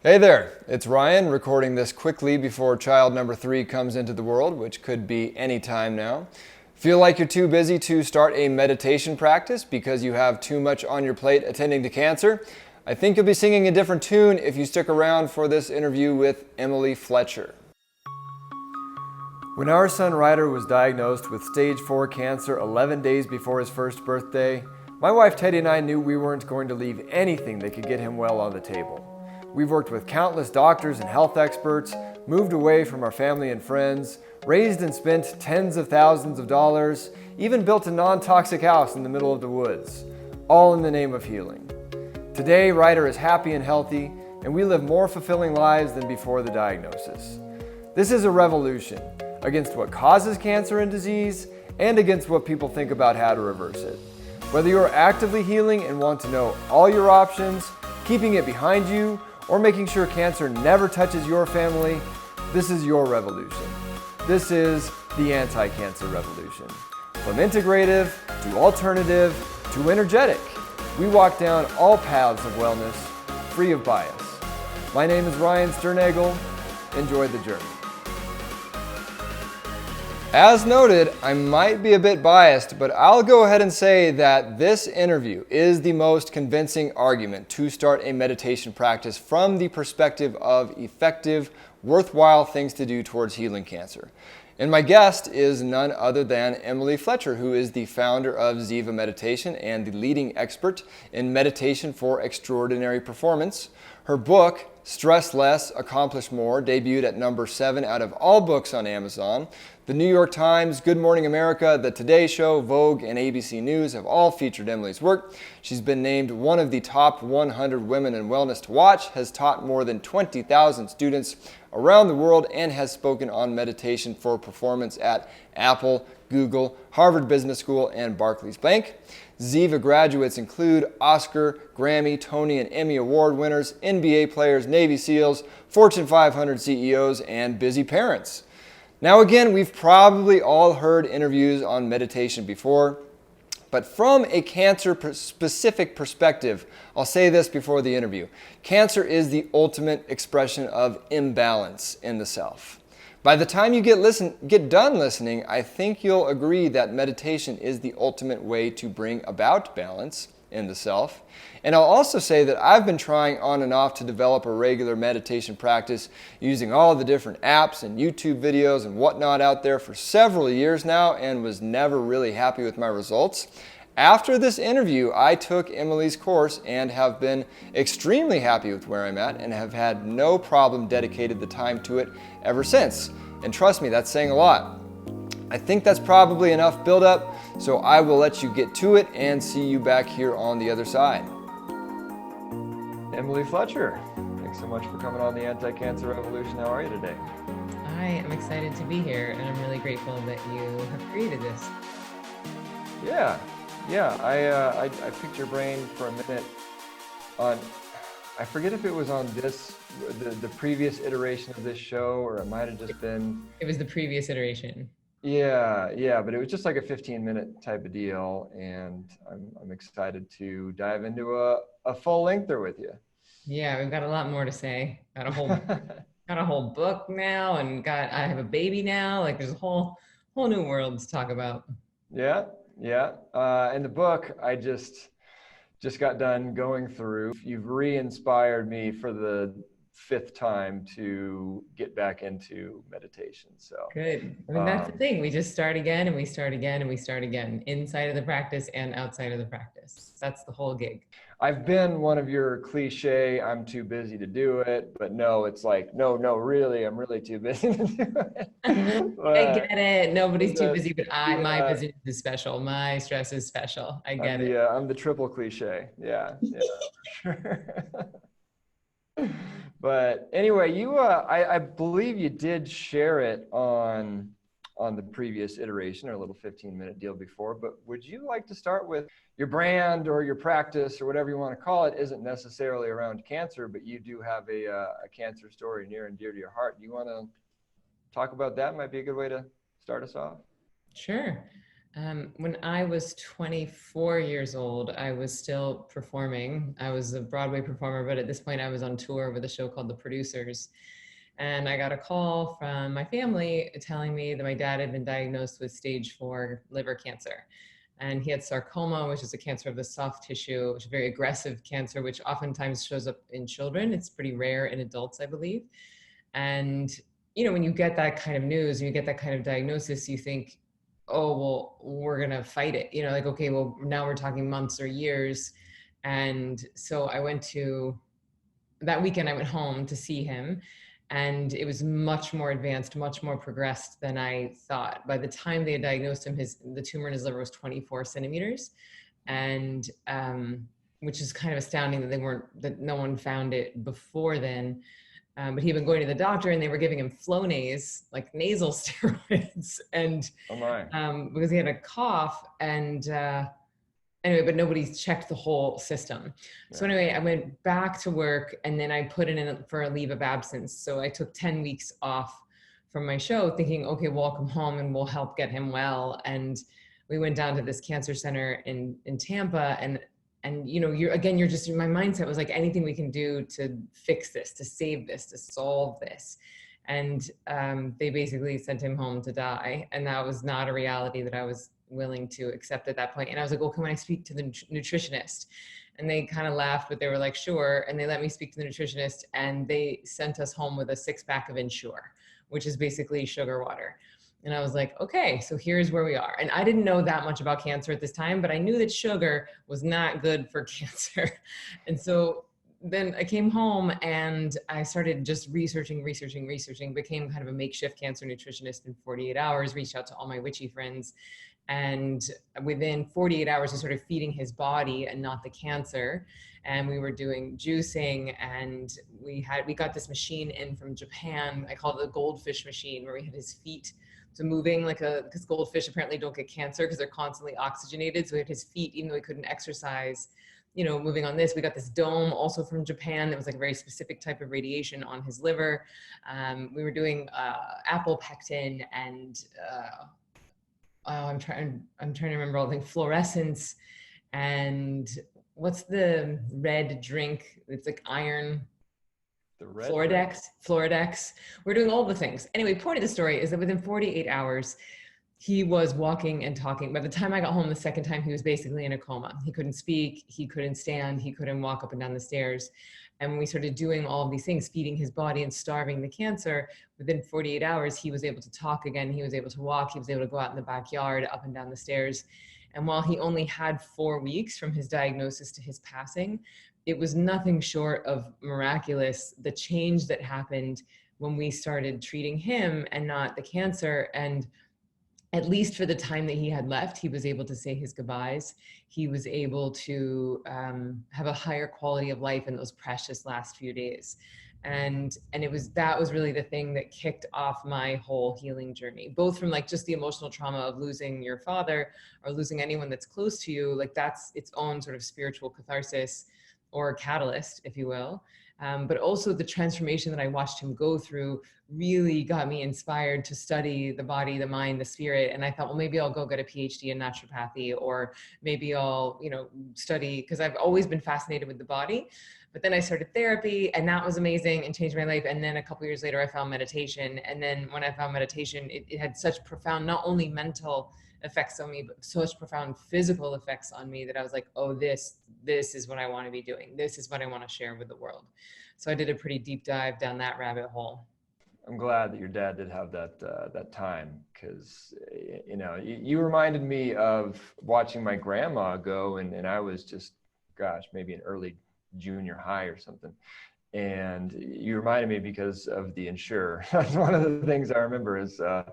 Hey there, it's Ryan recording this quickly before child number 3 comes into the world, which could be any time now. Feel like you're too busy to start a meditation practice because you have too much on your plate attending to cancer? I think you'll be singing a different tune if you stick around for this interview with Emily Fletcher. When our son Ryder was diagnosed with stage 4 cancer 11 days before his first birthday, my wife Teddy and I knew we weren't going to leave anything that could get him well on the table. We've worked with countless doctors and health experts, moved away from our family and friends, raised and spent tens of thousands of dollars, even built a non-toxic house in the middle of the woods, all in the name of healing. Today, Ryder is happy and healthy, and we live more fulfilling lives than before the diagnosis. This is a revolution against what causes cancer and disease, and against what people think about how to reverse it. Whether you're actively healing and want to know all your options, keeping it behind you, or making sure cancer never touches your family, this is your revolution. This is the anti-cancer revolution. From integrative to alternative to energetic, we walk down all paths of wellness, free of bias. My name is Ryan Sternagel. Enjoy the journey. As noted, I might be a bit biased, but I'll go ahead and say that this interview is the most convincing argument to start a meditation practice from the perspective of effective, worthwhile things to do towards healing cancer. And my guest is none other than Emily Fletcher, who is the founder of Ziva Meditation and the leading expert in meditation for extraordinary performance. Her book, Stress Less, Accomplish More, debuted at number 7 out of all books on Amazon. The New York Times, Good Morning America, The Today Show, Vogue, and ABC News have all featured Emily's work. She's been named one of the top 100 women in wellness to watch, has taught more than 20,000 students around the world, and has spoken on meditation for performance at Apple, Google, Harvard Business School, and Barclays Bank. Ziva graduates include Oscar, Grammy, Tony, and Emmy Award winners, NBA players, Navy SEALs, Fortune 500 CEOs, and busy parents. Now again, we've probably all heard interviews on meditation before, but from a cancer-specific perspective, I'll say this before the interview. Cancer is the ultimate expression of imbalance in the self. By the time you get done listening, I think you'll agree that meditation is the ultimate way to bring about balance in the self. And I'll also say that I've been trying on and off to develop a regular meditation practice using all the different apps and YouTube videos and whatnot out there for several years now, and was never really happy with my results. After this interview, I took Emily's course and have been extremely happy with where I'm at and have had no problem dedicated the time to it ever since. And trust me, that's saying a lot. I think that's probably enough build-up, so I will let you get to it and see you back here on the other side. Emily Fletcher, thanks so much for coming on the Anti-Cancer Revolution. How are you today? I am excited to be here, and I'm really grateful that you have created this. Yeah. I picked your brain for a minute on, I forget if it was on the previous iteration of this show, or it might have just been. It was the previous iteration. Yeah, but it was just like a 15-minute type of deal, and I'm excited to dive into a full lengther with you. Yeah, we've got a lot more to say. Got a whole book now, and I have a baby now. Like there's a whole new world to talk about. Yeah. In the book, I just got done going through. You've re-inspired me for the 5th time to get back into meditation. So good. I mean, that's the thing. We just start again, and we start again, and we start again, inside of the practice and outside of the practice. That's the whole gig. I've been one of your cliche, I'm too busy to do it, but no, it's like, no, really, I'm really too busy to do it. I get it. Nobody's too busy, but my busyness is special. My stress is special. I get it. Yeah, I'm the triple cliche. Yeah, sure. But anyway, I believe you did share it on the previous iteration, or a little 15-minute deal before, but would you like to start with your brand or your practice or whatever you want to call it isn't necessarily around cancer, but you do have a cancer story near and dear to your heart. Do you want to talk about that? Might be a good way to start us off. Sure. When I was 24 years old, I was still performing. I was a Broadway performer, but at this point I was on tour with a show called The Producers. And I got a call from my family telling me that my dad had been diagnosed with stage 4 liver cancer. And he had sarcoma, which is a cancer of the soft tissue, which is a very aggressive cancer, which oftentimes shows up in children. It's pretty rare in adults, I believe. And, when you get that kind of news, you get that kind of diagnosis, you think, oh, well, we're going to fight it. Like, okay, well, now we're talking months or years. And so that weekend, I went home to see him. And it was much more advanced, much more progressed than I thought. By the time they had diagnosed him, the tumor in his liver was 24 centimeters, and which is kind of astounding that no one found it before then. But he'd been going to the doctor, and they were giving him Flonase, like nasal steroids, and Oh my. because he had a cough, and anyway, but nobody's checked the whole system. Yeah. So anyway, I went back to work, and then I put in for a leave of absence. So I took 10 weeks off from my show, thinking, okay, well, I'll come home and we'll help get him well. And we went down to this cancer center in Tampa, and you're just, my mindset was like, anything we can do to fix this, to save this, to solve this. And they basically sent him home to die. And that was not a reality that I was willing to accept at that point. And I was like, well, can I speak to the nutritionist? And they kind of laughed, but they were like, sure. And they let me speak to the nutritionist, and they sent us home with a 6-pack of Ensure, which is basically sugar water. And I was like, okay, so here's where we are. And I didn't know that much about cancer at this time, but I knew that sugar was not good for cancer. And so then I came home and I started just researching, became kind of a makeshift cancer nutritionist in 48 hours, reached out to all my witchy friends. And within 48 hours, I started feeding his body and not the cancer. And we were doing juicing, and we got this machine in from Japan. I call it the goldfish machine, where we had his feet moving because goldfish apparently don't get cancer because they're constantly oxygenated. So we had his feet, even though he couldn't exercise, moving on this. We got this dome also from Japan that was like a very specific type of radiation on his liver. We were doing apple pectin and I'm trying to remember all the things, fluorescence, and what's the red drink? It's like iron. Floridex. We're doing all the things. Anyway, point of the story is that within 48 hours, he was walking and talking. By the time I got home the second time, he was basically in a coma. He couldn't speak, he couldn't stand, he couldn't walk up and down the stairs. And when we started doing all of these things, feeding his body and starving the cancer, within 48 hours, he was able to talk again. He was able to walk. He was able to go out in the backyard, up and down the stairs. And while he only had 4 weeks from his diagnosis to his passing, it was nothing short of miraculous, the change that happened when we started treating him and not the cancer. And at least for the time that he had left, he was able to say his goodbyes. He was able to have a higher quality of life in those precious last few days. And that was really the thing that kicked off my whole healing journey, both from like just the emotional trauma of losing your father or losing anyone that's close to you. Like that's its own sort of spiritual catharsis or catalyst, if you will. But also the transformation that I watched him go through really got me inspired to study the body, the mind, the spirit. And I thought, well, maybe I'll go get a PhD in naturopathy, or maybe I'll, study, because I've always been fascinated with the body. But then I started therapy, and that was amazing and changed my life. And then a couple of years later, I found meditation. And then when I found meditation, it had such profound, not only mental effects on me, but such profound physical effects on me that I was like, oh, this is what I want to be doing. This is what I want to share with the world. So I did a pretty deep dive down that rabbit hole. I'm glad that your dad did have that time, because you reminded me of watching my grandma go, and I was just, maybe in early junior high or something. And you reminded me because of the Ensure. That's one of the things I remember is the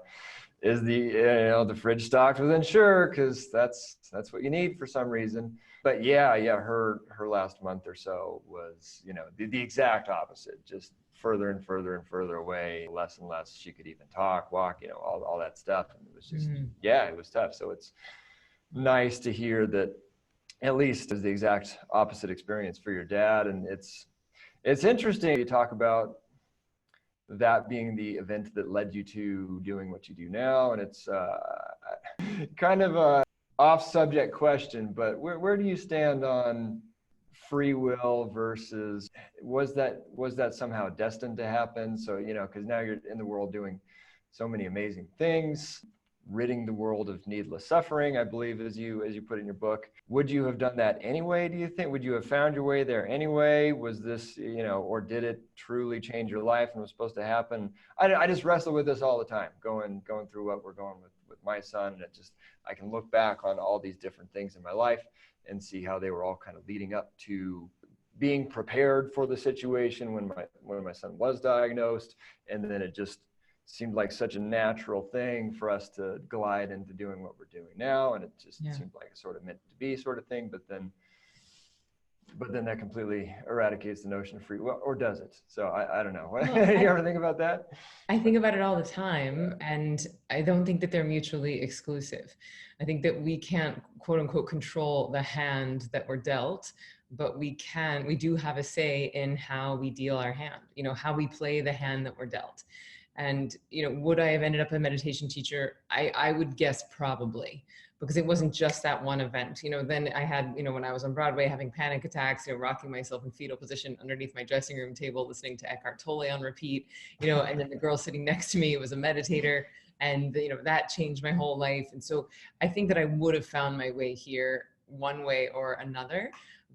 fridge stocked with Ensure, because that's what you need for some reason. But her last month or so was the exact opposite, just further and further and further away, less and less she could even talk, walk, all that stuff. And it was just it was tough. So it's nice to hear that at least is the exact opposite experience for your dad. And it's interesting you talk about that being the event that led you to doing what you do now. And it's kind of a off subject question, but where do you stand on free will versus was that somehow destined to happen? So, because now you're in the world doing so many amazing things, ridding the world of needless suffering, I believe, as you put in your book. Would you have done that anyway, do you think? Would you have found your way there anyway? Was this, or did it truly change your life and was supposed to happen? I just wrestle with this all the time, going through what we're going with my son. And I can look back on all these different things in my life and see how they were all kind of leading up to being prepared for the situation when my son was diagnosed. And then it just seemed like such a natural thing for us to glide into doing what we're doing now. And it just seemed like a sort of meant to be sort of thing. But then that completely eradicates the notion of free will, or does it? So I don't know. Well, you ever think about that? I think about it all the time, and I don't think that they're mutually exclusive. I think that we can't, quote unquote, control the hand that we're dealt, but we do have a say in how we deal our hand, how we play the hand that we're dealt. And, would I have ended up a meditation teacher? I would guess probably, because it wasn't just that one event. Then I had, when I was on Broadway having panic attacks, rocking myself in fetal position underneath my dressing room table, listening to Eckhart Tolle on repeat, and then the girl sitting next to me was a meditator. And, that changed my whole life. And so I think that I would have found my way here one way or another,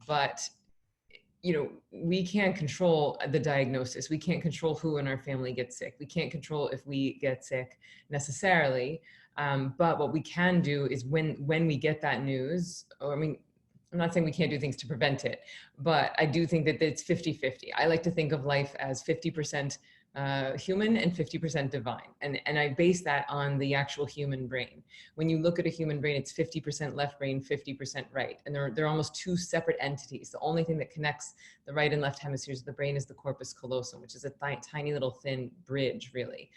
but we can't control the diagnosis. We can't control who in our family gets sick. We can't control if we get sick necessarily. But what we can do is when we get that news, I'm not saying we can't do things to prevent it, but I do think that it's 50-50. I like to think of life as 50% human and 50% divine. And I base that on the actual human brain. When you look at a human brain, it's 50% left brain, 50% right. And they're almost two separate entities. The only thing that connects the right and left hemispheres of the brain is the corpus callosum, which is a tiny little thin bridge, really.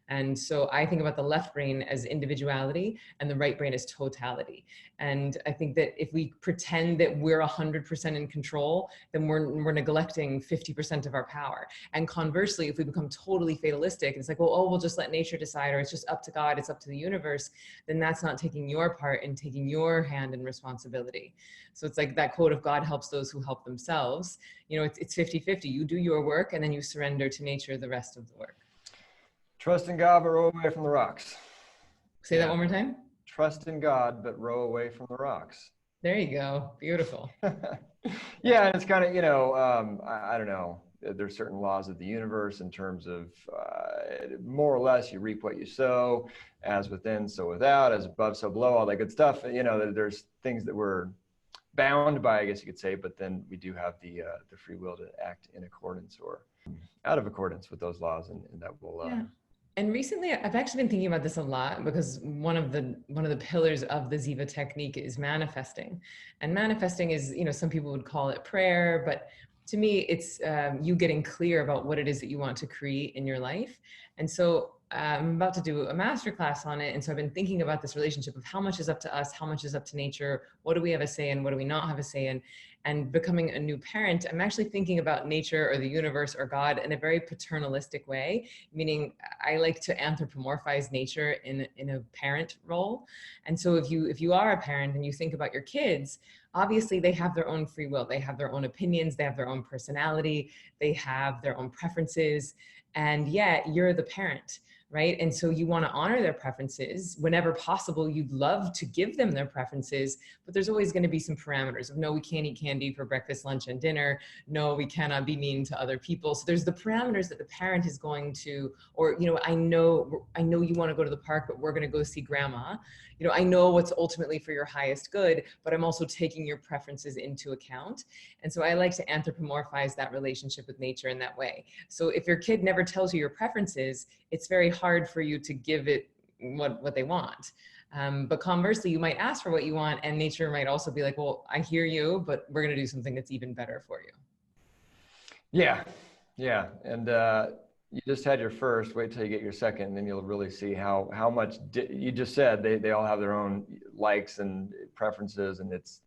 And so I think about the left brain as individuality and the right brain as totality. And I think that if we pretend that we're 100% in control, then we're neglecting 50% of our power. And conversely, if we become totally fatalistic, it's like, we'll just let nature decide, or it's just up to God, it's up to the universe, then that's not taking your part and taking your hand in responsibility. So it's like that quote of God helps those who help themselves. It's 50-50. You do your work and then you surrender to nature the rest of the work. Trust in God, but row away from the rocks. Say that one more time. Trust in God, but row away from the rocks. There you go. Beautiful. Yeah, and it's kind of, I don't know. There's certain laws of the universe in terms of more or less you reap what you sow, as within, so without, as above, so below, all that good stuff. There's things that we're bound by, I guess you could say, but then we do have the free will to act in accordance or out of accordance with those laws, and that will. And recently, I've actually been thinking about this a lot, because one of the pillars of the Ziva technique is manifesting. And manifesting is, some people would call it prayer, but to me, it's you getting clear about what it is that you want to create in your life. And so I'm about to do a masterclass on it. And so I've been thinking about this relationship of how much is up to us, how much is up to nature, what do we have a say in, what do we not have a say in. And becoming a new parent, I'm actually thinking about nature or the universe or God in a very paternalistic way, meaning I like to anthropomorphize nature in a parent role. And so if you are a parent and you think about your kids, obviously they have their own free will, they have their own opinions, they have their own personality, they have their own preferences, and yet you're the parent. Right? And so you want to honor their preferences. Whenever possible, you'd love to give them their preferences, but there's always going to be some parameters of, no, we can't eat candy for breakfast, lunch, and dinner. No, we cannot be mean to other people. So there's the parameters that the parent is going to, or, I know you want to go to the park, but we're going to go see grandma. I know what's ultimately for your highest good, but I'm also taking your preferences into account. And so I like to anthropomorphize that relationship with nature in that way. So if your kid never tells you your preferences, it's very hard for you to give it what they want. But conversely, you might ask for what you want, and nature might also be like, well, I hear you, but we're going to do something that's even better for you. Yeah. And you just had your first, wait till you get your second, and then you'll really see how much you just said they all have their own likes and preferences, and it's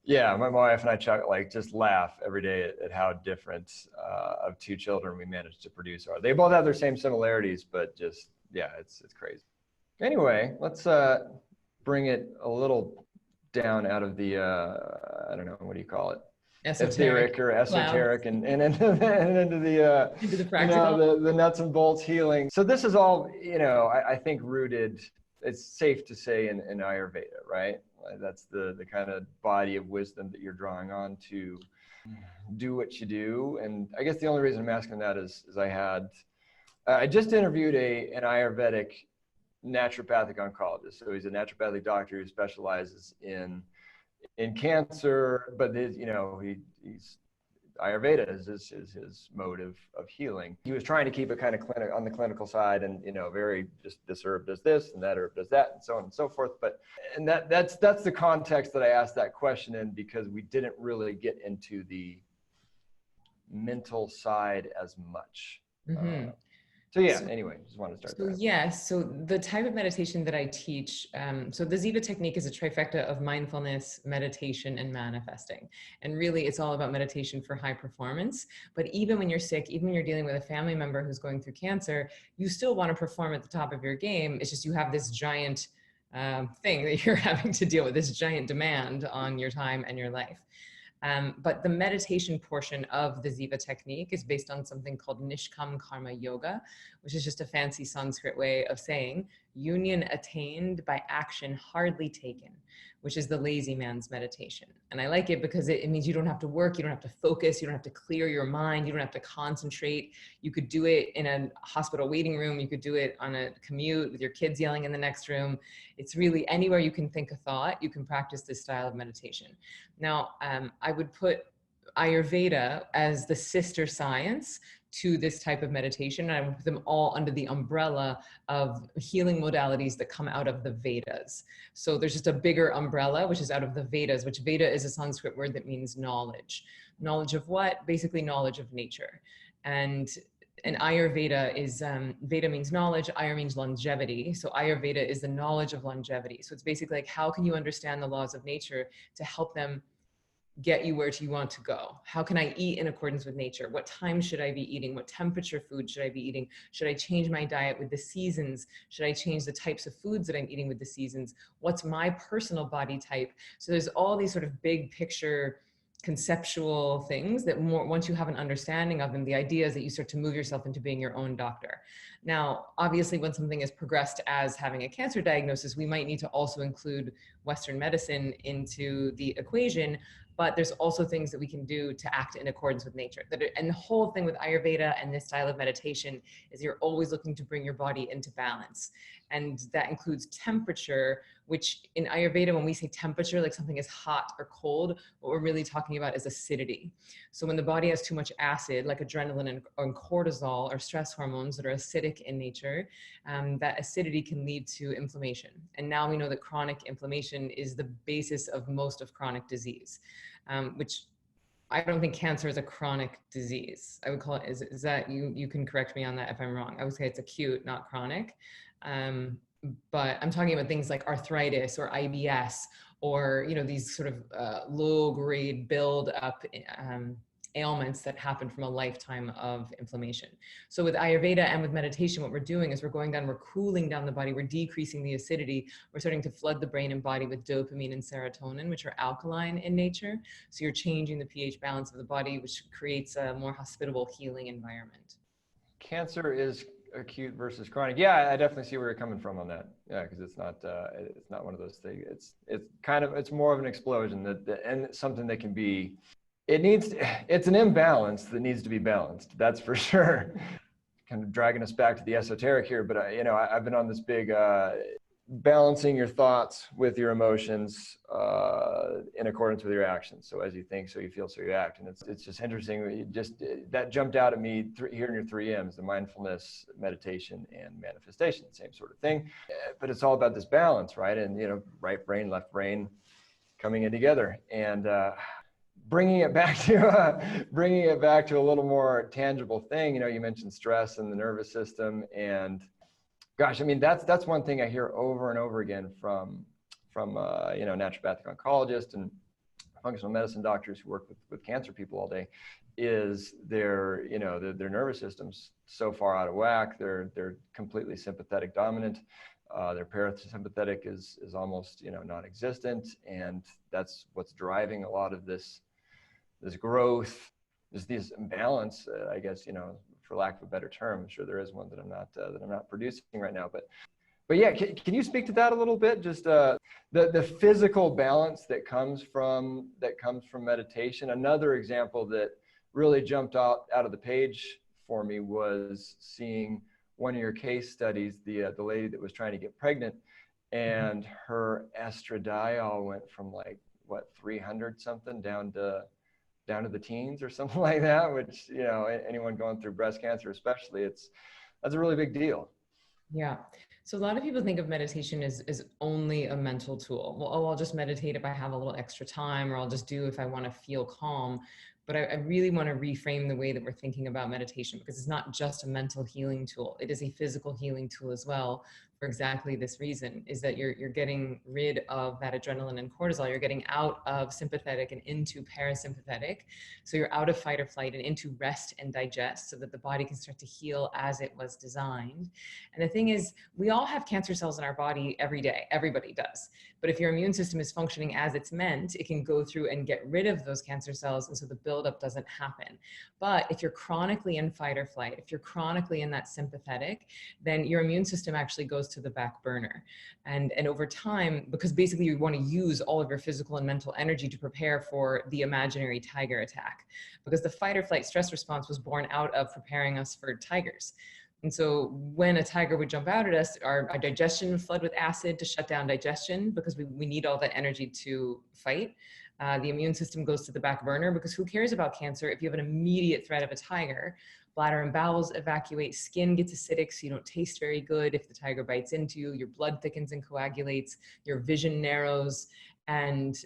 Yeah, my wife and I just laugh every day at how different of two children we managed to produce are. They both have their same similarities, but just, yeah, it's crazy. Anyway, let's bring it a little down out of the, I don't know, what do you call it? Etheric Esoteric or cloud esoteric and into the, into the practical. the nuts and bolts healing. So this is all, I think rooted, it's safe to say in Ayurveda, right? That's the kind of body of wisdom that you're drawing on to do what you do. And I guess the only reason I'm asking that is I just interviewed an Ayurvedic naturopathic oncologist. So he's a naturopathic doctor who specializes in cancer, but he's Ayurveda is his mode of healing. He was trying to keep it kind of on the clinical side, and very just this herb does this and that herb does that, and so on and so forth. And that's the context that I asked that question in, because we didn't really get into the mental side as much. Mm-hmm. So yeah, anyway, just wanted to start there. Yes, so the type of meditation that I teach, so the Ziva Technique is a trifecta of mindfulness, meditation, and manifesting. And really, it's all about meditation for high performance. But even when you're sick, even when you're dealing with a family member who's going through cancer, you still want to perform at the top of your game. It's just you have this giant thing that you're having to deal with, this giant demand on your time and your life. But the meditation portion of the Ziva Technique is based on something called Nishkam Karma Yoga, which is just a fancy Sanskrit way of saying union attained by action hardly taken, which is the lazy man's meditation. And I like it because it means you don't have to work, you don't have to focus, you don't have to clear your mind, you don't have to concentrate. You could do it in a hospital waiting room, you could do it on a commute with your kids yelling in the next room. It's really anywhere you can think a thought, you can practice this style of meditation. Now, I would put Ayurveda as the sister science to this type of meditation, and I would put them all under the umbrella of healing modalities that come out of the Vedas. So there's just a bigger umbrella, which is out of the Vedas, which Veda is a Sanskrit word that means knowledge. Knowledge of what? Basically knowledge of nature. And Ayurveda is, Veda means knowledge, Ayur means longevity. So Ayurveda is the knowledge of longevity. So it's basically like, how can you understand the laws of nature to help them get you where you want to go? How can I eat in accordance with nature? What time should I be eating? What temperature food should I be eating? Should I change my diet with the seasons? Should I change the types of foods that I'm eating with the seasons? What's my personal body type? So there's all these sort of big picture conceptual things that once you have an understanding of them, the idea is that you start to move yourself into being your own doctor. Now, obviously, when something is progressed as having a cancer diagnosis, we might need to also include Western medicine into the equation, but there's also things that we can do to act in accordance with nature. And the whole thing with Ayurveda and this style of meditation is you're always looking to bring your body into balance. And that includes temperature, which in Ayurveda, when we say temperature, like something is hot or cold, what we're really talking about is acidity. So when the body has too much acid, like adrenaline and cortisol or stress hormones that are acidic in nature, that acidity can lead to inflammation. And now we know that chronic inflammation is the basis of most of chronic disease, which I don't think cancer is a chronic disease. I would call it, is that, you can correct me on that if I'm wrong. I would say it's acute, not chronic. But I'm talking about things like arthritis or IBS or, these sort of low grade build up ailments that happen from a lifetime of inflammation. So with Ayurveda and with meditation, what we're doing is we're cooling down the body, we're decreasing the acidity, we're starting to flood the brain and body with dopamine and serotonin, which are alkaline in nature. So you're changing the pH balance of the body, which creates a more hospitable healing environment. Cancer is acute versus chronic. Yeah, I definitely see where you're coming from on that. Yeah, because it's not one of those things. It's more of an explosion and something that can be. It's an imbalance that needs to be balanced. That's for sure. Kind of dragging us back to the esoteric here, but I've been on this big balancing your thoughts with your emotions in accordance with your actions. So as you think, so you feel, so you act. And it's just interesting. That jumped out at me hearing your 3 M's, the mindfulness, meditation, and manifestation, same sort of thing. But it's all about this balance, right? And right brain, left brain coming in together, and bringing it back to a little more tangible thing. You mentioned stress and the nervous system, and gosh, I mean, that's one thing I hear over and over again from naturopathic oncologists and functional medicine doctors who work with cancer people all day, is their nervous system's so far out of whack. They're completely sympathetic dominant. Their parasympathetic is almost non-existent, and that's what's driving a lot of this growth, this imbalance. I guess for lack of a better term. I'm sure there is one that I'm not producing right now, but yeah, can you speak to that a little bit? Just the physical balance that comes from meditation. Another example that really jumped out of the page for me was seeing one of your case studies, the lady that was trying to get pregnant, and her estradiol went from 300 something down to the teens or something like that, which anyone going through breast cancer especially, that's a really big deal. Yeah. So a lot of people think of meditation as only a mental tool. Well, I'll just meditate if I have a little extra time, or I'll just do if I want to feel calm. But I really want to reframe the way that we're thinking about meditation, because it's not just a mental healing tool. It is a physical healing tool as well, for exactly this reason, is that you're getting rid of that adrenaline and cortisol. You're getting out of sympathetic and into parasympathetic. So you're out of fight or flight and into rest and digest, so that the body can start to heal as it was designed. And the thing is, we all have cancer cells in our body every day. Everybody does. But if your immune system is functioning as it's meant, it can go through and get rid of those cancer cells, and so the buildup doesn't happen. But if you're chronically in fight or flight, if you're chronically in that sympathetic, then your immune system actually goes to the back burner. And over time, because basically you want to use all of your physical and mental energy to prepare for the imaginary tiger attack, because the fight or flight stress response was born out of preparing us for tigers. And so when a tiger would jump out at us, our digestion would flood with acid to shut down digestion, because we need all that energy to fight. The immune system goes to the back burner, because who cares about cancer if you have an immediate threat of a tiger? Bladder and bowels evacuate, skin gets acidic, so you don't taste very good. If the tiger bites into you, your blood thickens and coagulates, your vision narrows, and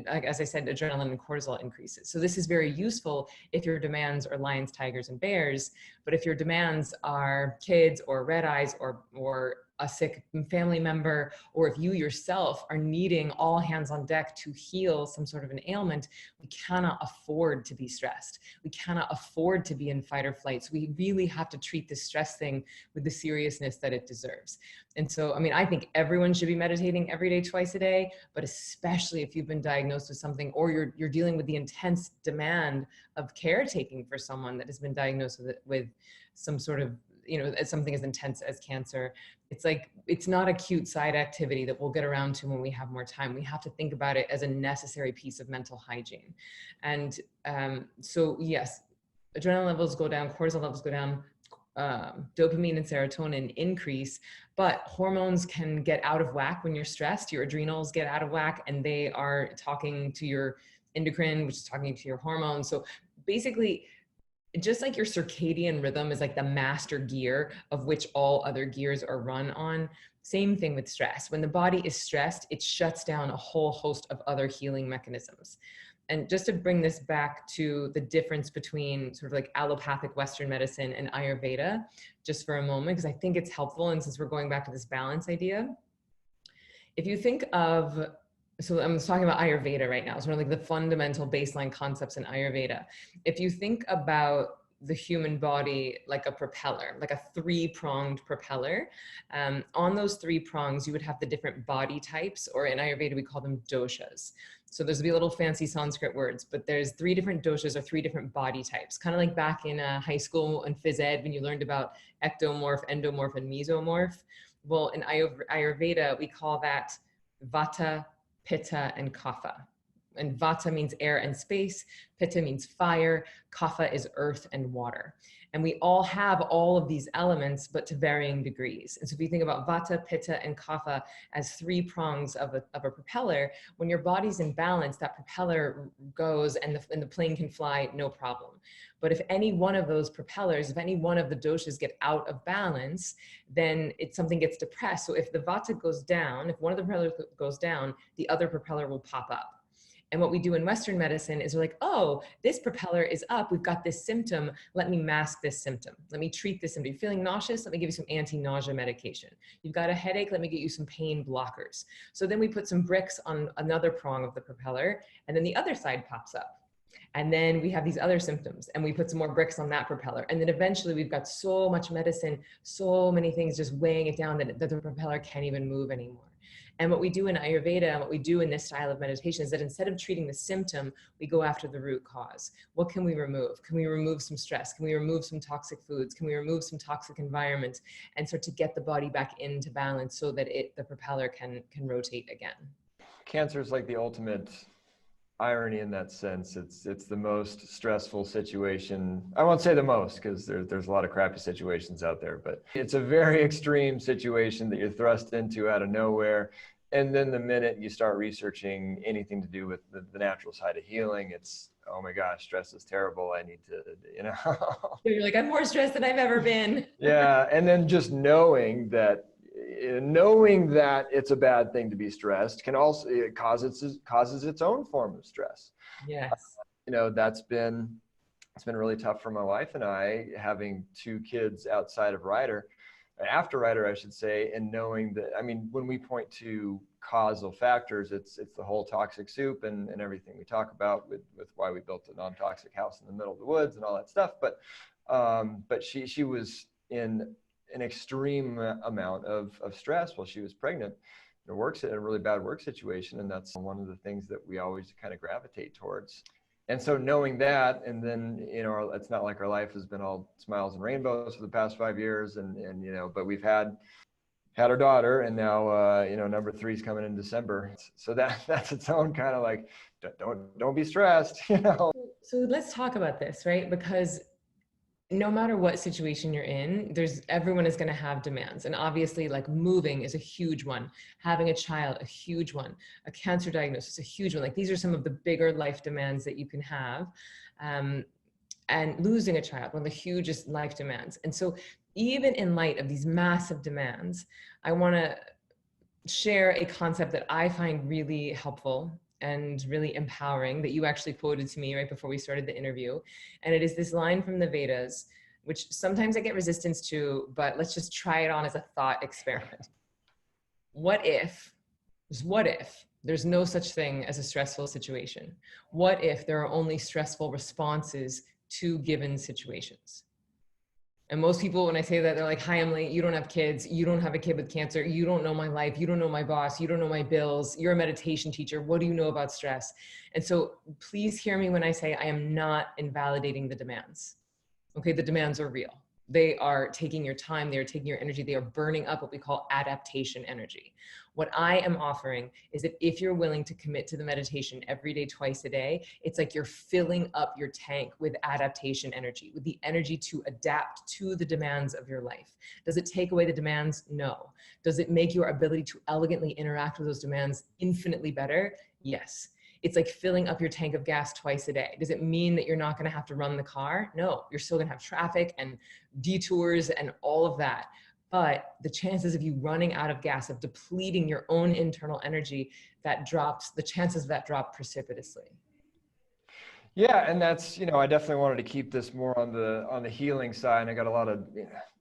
as I said, adrenaline and cortisol increases. So this is very useful if your demands are lions, tigers, and bears. But if your demands are kids or red eyes or a sick family member, or if you yourself are needing all hands on deck to heal some sort of an ailment, we cannot afford to be stressed. We cannot afford to be in fight or flight. So we really have to treat this stress thing with the seriousness that it deserves. And so, I think everyone should be meditating every day, twice a day, but especially if you've been diagnosed with something, or you're dealing with the intense demand of caretaking for someone that has been diagnosed with some sort of, something as intense as cancer. It's not a cute side activity that we'll get around to when we have more time. We have to think about it as a necessary piece of mental hygiene. And so yes, adrenaline levels go down, cortisol levels go down, dopamine and serotonin increase, but hormones can get out of whack when you're stressed. Your adrenals get out of whack, and they are talking to your endocrine, which is talking to your hormones. So basically, just like your circadian rhythm is like the master gear of which all other gears are run on, same thing with stress. When the body is stressed, it shuts down a whole host of other healing mechanisms. And just to bring this back to the difference between sort of like allopathic Western medicine and Ayurveda, just for a moment, because I think it's helpful. And since we're going back to this balance idea, if you think of, so I'm talking about Ayurveda right now, so like the fundamental baseline concepts in Ayurveda. If you think about the human body like a propeller, like a three-pronged propeller, on those three prongs, you would have the different body types, or in Ayurveda, we call them doshas. So there's be little fancy Sanskrit words, but there's three different doshas or three different body types, kind of like back in high school and phys ed when you learned about ectomorph, endomorph, and mesomorph. Well, in Ayurveda, we call that Vata, Pitta, and Kapha. And Vata means air and space, Pitta means fire, Kapha is earth and water. And we all have all of these elements, but to varying degrees. And so if you think about Vata, Pitta, and Kapha as three prongs of a propeller, when your body's in balance, that propeller goes and the plane can fly, no problem. But if any one of those propellers, if any one of the doshas get out of balance, then something gets depressed. So if the Vata goes down, if one of the propellers goes down, the other propeller will pop up. And what we do in Western medicine is we're like, oh, this propeller is up. We've got this symptom. Let me mask this symptom. Let me treat this symptom. You're feeling nauseous? Let me give you some anti-nausea medication. You've got a headache? Let me get you some pain blockers. So then we put some bricks on another prong of the propeller, and then the other side pops up. And then we have these other symptoms, and we put some more bricks on that propeller. And then eventually we've got so much medicine, so many things just weighing it down that the propeller can't even move anymore. And what we do in Ayurveda and what we do in this style of meditation is that instead of treating the symptom, we go after the root cause. What can we remove? Can we remove some stress? Can we remove some toxic foods? Can we remove some toxic environments and start to get the body back into balance so that the propeller can rotate again? Cancer is like the ultimate irony in that sense. It's the most stressful situation. I won't say the most, because there's a lot of crappy situations out there, but it's a very extreme situation that you're thrust into out of nowhere. And then the minute you start researching anything to do with the natural side of healing, it's, oh my gosh, stress is terrible. I need to, You're like, I'm more stressed than I've ever been. Yeah. And then just knowing that it's a bad thing to be stressed can also causes its own form of stress. Yes. It's been really tough for my wife and I, having two kids outside of after Ryder, I should say, and knowing that, when we point to causal factors, it's the whole toxic soup and everything we talk about with why we built a non-toxic house in the middle of the woods and all that stuff. But she was in an extreme amount of stress while she was pregnant. Works in a really bad work situation, and that's one of the things that we always kind of gravitate towards. And so knowing that, and then it's not like our life has been all smiles and rainbows for the past 5 years, and but we've had our daughter, and now number 3 is coming in December. So that's its own kind of like, don't be stressed. So let's talk about this, right? Because no matter what situation you're in, everyone is going to have demands. And obviously, like, moving is a huge one. Having a child, a huge one. A cancer diagnosis, a huge one. Like, these are some of the bigger life demands that you can have. And losing a child, one of the hugest life demands. And so even in light of these massive demands, I want to share a concept that I find really helpful and really empowering, that you actually quoted to me right before we started the interview. And it is this line from the Vedas, which sometimes I get resistance to, but let's just try it on as a thought experiment. What if there's no such thing as a stressful situation? What if there are only stressful responses to given situations? And most people, when I say that, they're like, hi, Emily, you don't have kids. You don't have a kid with cancer. You don't know my life. You don't know my boss. You don't know my bills. You're a meditation teacher. What do you know about stress? And so please hear me when I say I am not invalidating the demands. Okay, the demands are real. They are taking your time. They are taking your energy. They are burning up what we call adaptation energy. What I am offering is that if you're willing to commit to the meditation every day, twice a day, it's like you're filling up your tank with adaptation energy, with the energy to adapt to the demands of your life. Does it take away the demands? No. Does it make your ability to elegantly interact with those demands infinitely better? Yes. It's like filling up your tank of gas twice a day. Does it mean that you're not going to have to run the car? No, you're still going to have traffic and detours and all of that. But the chances of you running out of gas, of depleting your own internal energy, the chances of that drop precipitously. Yeah, and that's, I definitely wanted to keep this more on the healing side. And I got a lot of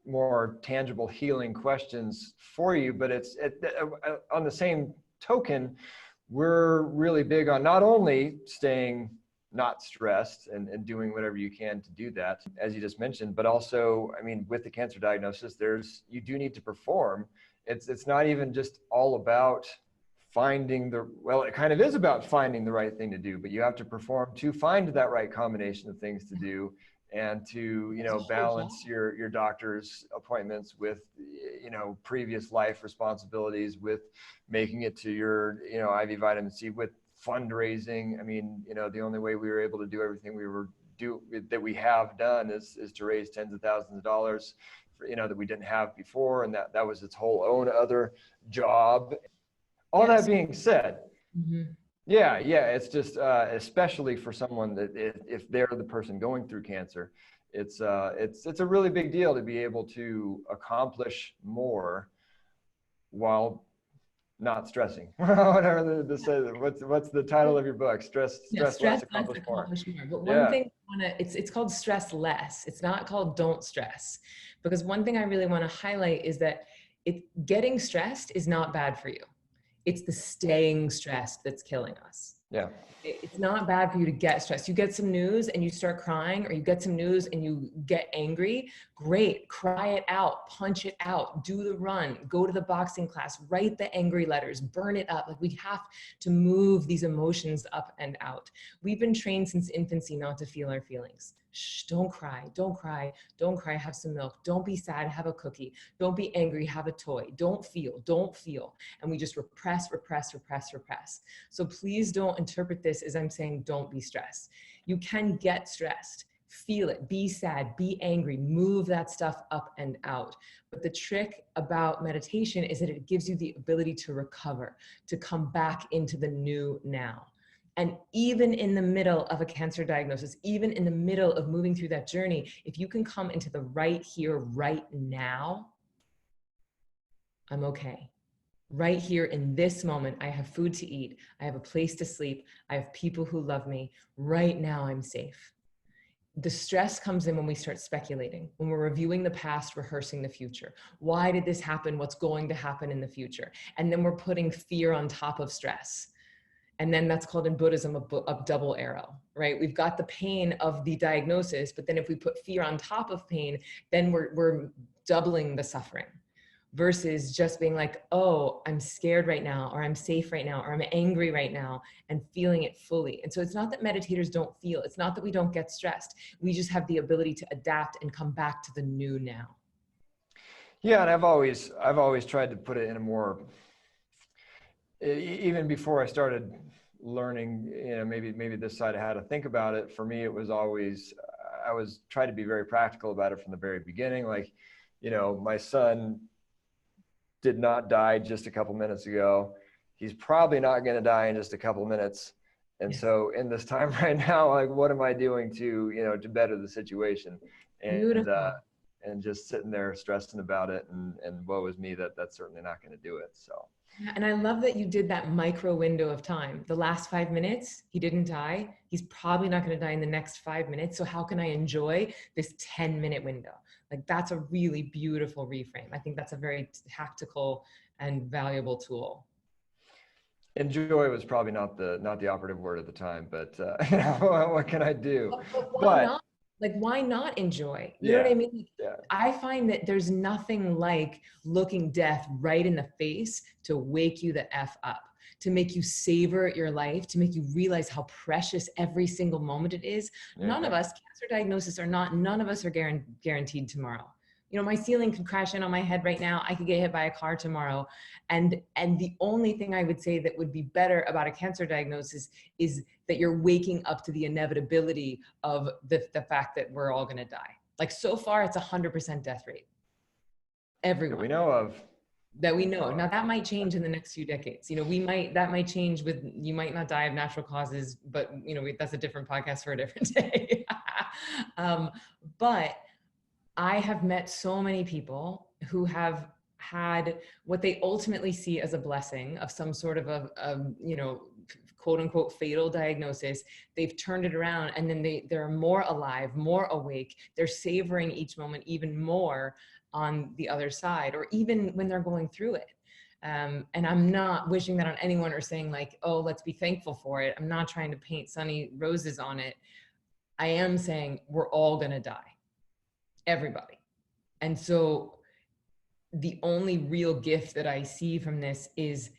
more tangible healing questions for you, but on the same token, we're really big on not only staying not stressed and doing whatever you can to do that, as you just mentioned, but also, with the cancer diagnosis, you do need to perform. It's not even just all about it kind of is about finding the right thing to do, but you have to perform to find that right combination of things to do, and to, balance your doctor's appointments with, previous life responsibilities, with making it to your, IV vitamin C, with fundraising. The only way we were able to do everything that we have done is to raise tens of thousands of dollars for, that we didn't have before. And that was its whole own other job. All that being said, yeah, it's just, especially for someone that if they're the person going through cancer, it's a really big deal to be able to accomplish more while not stressing. Whatever what's the title of your book? Yeah, Stress stress less, less, accomplish more. accomplish more. But one Yeah. thing it's called stress less. It's not called don't stress. Because one thing I really want to highlight is that getting stressed is not bad for you. It's the staying stressed that's killing us. Yeah. It's not bad for you to get stressed. You get some news and you start crying, or you get some news and you get angry. Great. Cry it out, punch it out, do the run, go to the boxing class, write the angry letters, burn it up. Like, we have to move these emotions up and out. We've been trained since infancy not to feel our feelings. Shh, don't cry, don't cry, don't cry, have some milk. Don't be sad, have a cookie. Don't be angry, have a toy. Don't feel, don't feel. And we just repress, repress, repress, repress. So please don't interpret this as I'm saying don't be stressed. You can get stressed, feel it, be sad, be angry, move that stuff up and out. But the trick about meditation is that it gives you the ability to recover, to come back into the new now. And even in the middle of a cancer diagnosis, even in the middle of moving through that journey, if you can come into the right here, right now, I'm okay. Right here in this moment, I have food to eat. I have a place to sleep. I have people who love me. Right now, I'm safe. The stress comes in when we start speculating, when we're reviewing the past, rehearsing the future. Why did this happen? What's going to happen in the future? And then we're putting fear on top of stress. And then that's called in Buddhism a double arrow, right? We've got the pain of the diagnosis, but then if we put fear on top of pain, then we're doubling the suffering. Versus just being like, oh, I'm scared right now, or I'm safe right now, or I'm angry right now, and feeling it fully. And so it's not that meditators don't feel, it's not that we don't get stressed. We just have the ability to adapt and come back to the new now. Yeah, and I've always tried to put it in a more, even before I started learning, maybe this side of how to think about it. For me, it was always, I was trying to be very practical about it from the very beginning. Like, my son did not die just a couple minutes ago. He's probably not going to die in just a couple minutes. And so in this time right now, like, what am I doing to better the situation? And just sitting there stressing about it and woe is me, that's certainly not going to do it. So. And I love that you did that micro window of time. The last 5 minutes, he didn't die. He's probably not going to die in the next 5 minutes. So how can I enjoy this 10-minute window? Like, that's a really beautiful reframe. I think that's a very tactical and valuable tool. Enjoy was probably not the operative word at the time, but what can I do? But why not? Like, why not enjoy? You know what I mean? Yeah. I find that there's nothing like looking death right in the face to wake you the F up, to make you savor your life, to make you realize how precious every single moment it is. Yeah. None of us, cancer diagnosis or not, none of us are guaranteed tomorrow. My ceiling could crash in on my head right now. I could get hit by a car tomorrow. And the only thing I would say that would be better about a cancer diagnosis is that you're waking up to the inevitability of the fact that we're all going to die. Like, so far, it's 100% death rate. Everyone. That we know of. That we know. Now, that might change in the next few decades. That might change with, you might not die of natural causes, but that's a different podcast for a different day. But I have met so many people who have had what they ultimately see as a blessing of some sort of a quote unquote fatal diagnosis. They've turned it around, and then they're more alive, more awake. They're savoring each moment even more on the other side, or even when they're going through it. And I'm not wishing that on anyone or saying like, oh, let's be thankful for it. I'm not trying to paint sunny roses on it. I am saying we're all gonna die. Everybody. And so the only real gift that I see from this is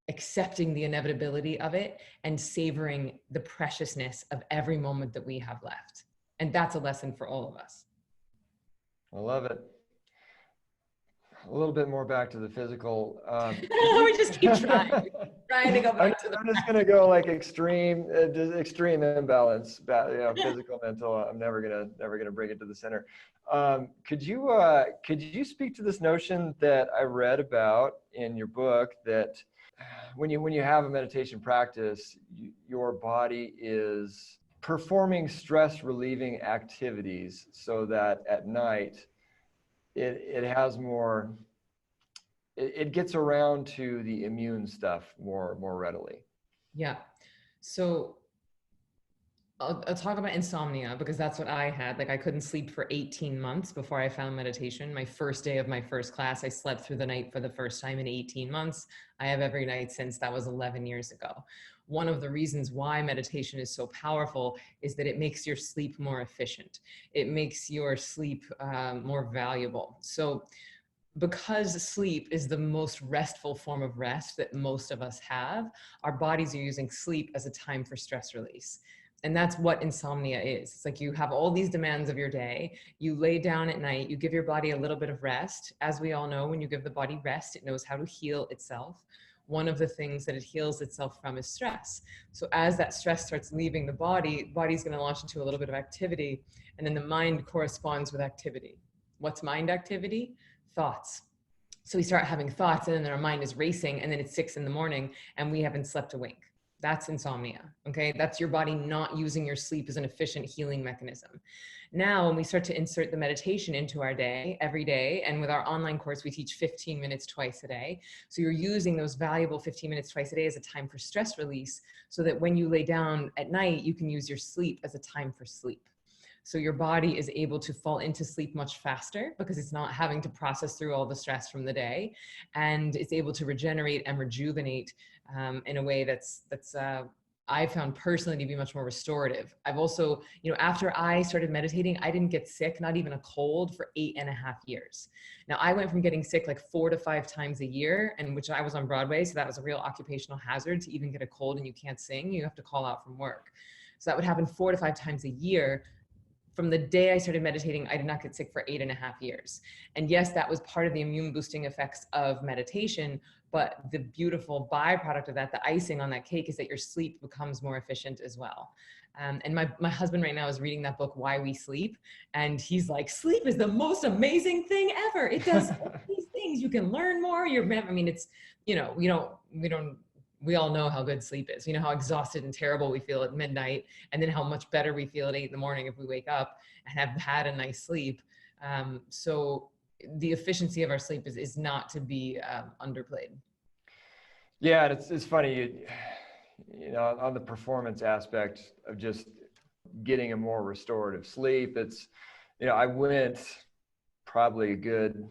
accepting the inevitability of it and savoring the preciousness of every moment that we have left. And that's a lesson for all of us. I love it. A little bit more back to the physical. We just keep trying to go back I'm just going to go like extreme imbalance, physical, mental. I'm never gonna bring it to the center. Could you speak to this notion that I read about in your book, that when you have a meditation practice, your body is performing stress relieving activities so that at night it has more it gets around to the immune stuff more readily. Yeah. So I'll talk about insomnia because that's what I had. Like I couldn't sleep for 18 months before I found meditation. My first day of my first class, I slept through the night for the first time in 18 months. I have every night since. That was 11 years ago. One of the reasons why meditation is so powerful is that it makes your sleep more efficient. It makes your sleep more valuable. So because sleep is the most restful form of rest that most of us have, our bodies are using sleep as a time for stress release. And that's what insomnia is. It's like you have all these demands of your day. You lay down at night, you give your body a little bit of rest. As we all know, when you give the body rest, it knows how to heal itself. One of the things that it heals itself from is stress. So as that stress starts leaving the body's going to launch into a little bit of activity, and then the mind corresponds with activity. What's mind activity? Thoughts. So we start having thoughts, and then our mind is racing, and then it's 6 a.m. and we haven't slept a wink. That's insomnia. Okay. That's your body not using your sleep as an efficient healing mechanism. Now, when we start to insert the meditation into our day every day, and with our online course, we teach 15 minutes twice a day. So you're using those valuable 15 minutes twice a day as a time for stress release, so that when you lay down at night, you can use your sleep as a time for sleep. So your body is able to fall into sleep much faster because it's not having to process through all the stress from the day, and it's able to regenerate and rejuvenate in a way that's I found personally to be much more restorative. I've also, after I started meditating, I didn't get sick, not even a cold, for 8.5 years. Now I went from getting sick like 4 to 5 times a year, and which I was on Broadway. So that was a real occupational hazard to even get a cold, and you can't sing, you have to call out from work. So that would happen 4 to 5 times a year. From the day I started meditating, I did not get sick for 8.5 years. And yes, that was part of the immune boosting effects of meditation. But the beautiful byproduct of that, the icing on that cake, is that your sleep becomes more efficient as well. And my husband right now is reading that book, Why We Sleep. And he's like, sleep is the most amazing thing ever. It does all these things. You can learn more. It's, we all know how good sleep is. You know how exhausted and terrible we feel at midnight, and then how much better we feel at 8 a.m. if we wake up and have had a nice sleep. So the efficiency of our sleep is not to be underplayed. Yeah, it's funny, on the performance aspect of just getting a more restorative sleep. It's, I went probably a good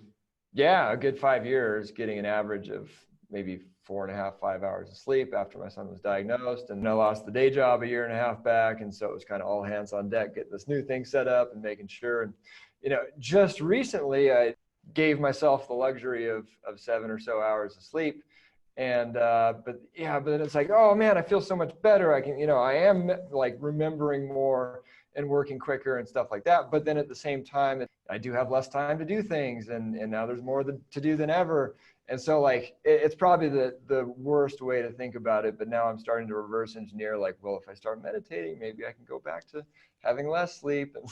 5 years getting an average of maybe 4.5, 5 hours of sleep after my son was diagnosed. And I lost the day job 1.5 years back. And so it was kind of all hands on deck, getting this new thing set up and making sure. And, just recently I gave myself the luxury of 7 or so hours of sleep. And, but it's like, oh man, I feel so much better. I can, I am like remembering more and working quicker and stuff like that. But then at the same time, I do have less time to do things. And now there's more to do than ever. And so like, it's probably the worst way to think about it. But now I'm starting to reverse engineer, like, well, if I start meditating, maybe I can go back to having less sleep. And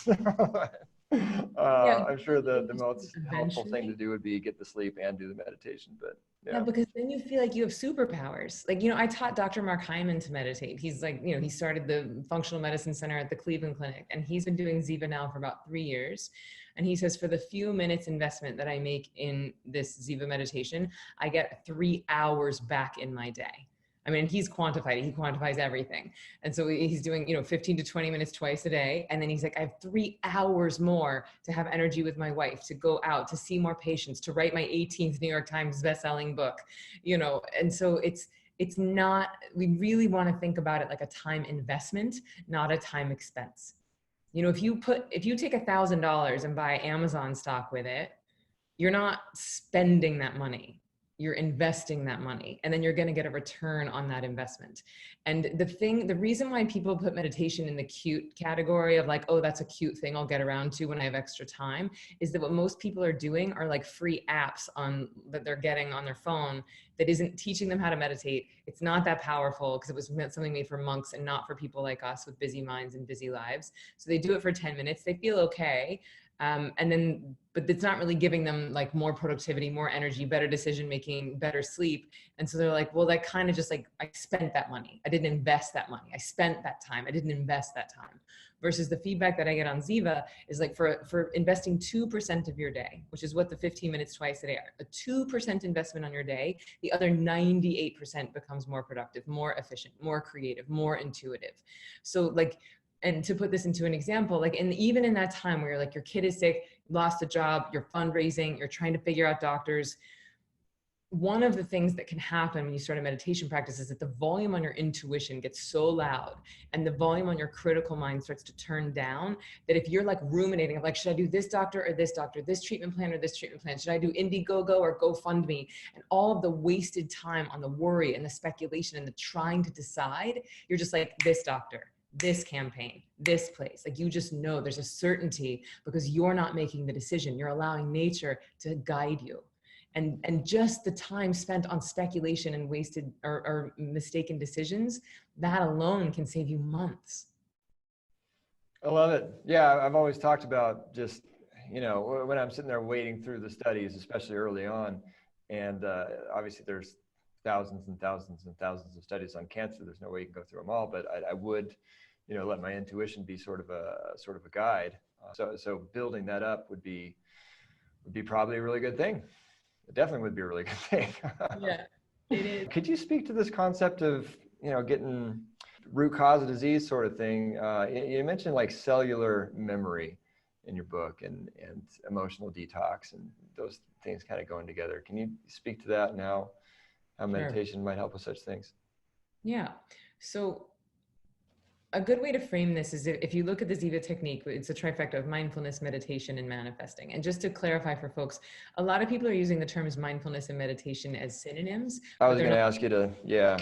I'm sure the most helpful thing to do would be get the sleep and do the meditation. But yeah, because then you feel like you have superpowers. Like, I taught Dr. Mark Hyman to meditate. He's like, he started the functional medicine center at the Cleveland Clinic, and he's been doing Ziva now for about 3 years. And he says, for the few minutes investment that I make in this Ziva meditation, I get 3 hours back in my day. I mean, he's quantified it. He quantifies everything. And so he's doing, 15 to 20 minutes twice a day. And then he's like, I have 3 hours more to have energy with my wife, to go out, to see more patients, to write my 18th New York Times bestselling book, and so it's not, we really want to think about it like a time investment, not a time expense. If you take $1,000 and buy Amazon stock with it, you're not spending that money. You're investing that money, and then you're going to get a return on that investment. And the reason why people put meditation in the cute category of like, oh, that's a cute thing I'll get around to when I have extra time, is that what most people are doing are like free apps that they're getting on their phone that isn't teaching them how to meditate. It's not that powerful because it was something made for monks and not for people like us with busy minds and busy lives. So they do it for 10 minutes. They feel okay. But it's not really giving them like more productivity, more energy, better decision making, better sleep. And so they're like, well, that kind of just like, I spent that money. I didn't invest that money. I spent that time. I didn't invest that time. Versus the feedback that I get on Ziva is like for investing 2% of your day, which is what the 15 minutes twice a day are. A 2% investment on your day, the other 98% becomes more productive, more efficient, more creative, more intuitive. So like, and to put this into an example, like, and even in that time where you're like, your kid is sick, lost a job, you're fundraising, you're trying to figure out doctors, one of the things that can happen when you start a meditation practice is that the volume on your intuition gets so loud and the volume on your critical mind starts to turn down, that if you're like ruminating of like, should I do this doctor, this treatment plan or this treatment plan? Should I do Indiegogo or GoFundMe? And all of the wasted time on the worry and the speculation and the trying to decide, you're just like, this doctor, this campaign, this place. Like, you just know there's a certainty because you're not making the decision. You're allowing nature to guide you. And just the time spent on speculation and wasted or mistaken decisions, that alone can save you months. I love it. Yeah, I've always talked about just, you know, when I'm sitting there waiting through the studies, especially early on, and obviously there's thousands and thousands and thousands of studies on cancer. There's no way you can go through them all, but I would, you know, let my intuition be sort of a guide. So building that up would be probably a really good thing. It definitely would be a really good thing. Yeah, it is. Could you speak to this concept of, you know, getting root cause of disease sort of thing? You mentioned like cellular memory in your book and emotional detox, and those things kind of going together. Can you speak to that now? How meditation might help with such things? Yeah. So a good way to frame this is if you look at the Ziva technique, it's a trifecta of mindfulness, meditation, and manifesting. And just to clarify for folks, a lot of people are using the terms mindfulness and meditation as synonyms. I was going to ask you to, Yeah,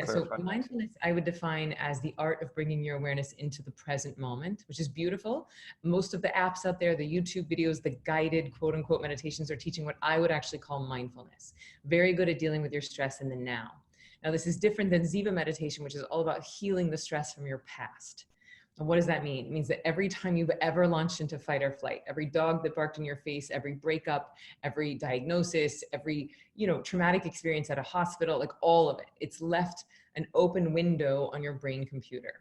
so mindfulness I would define as the art of bringing your awareness into the present moment, which is beautiful. Most of the apps out there, the YouTube videos, the guided quote unquote meditations are teaching what I would actually call mindfulness. Very good at dealing with your stress in the now. Now, this is different than Ziva meditation, which is all about healing the stress from your past. And what does that mean? It means that every time you've ever launched into fight or flight, every dog that barked in your face, every breakup, every diagnosis, every, you know, traumatic experience at a hospital, like all of it, it's left an open window on your brain computer.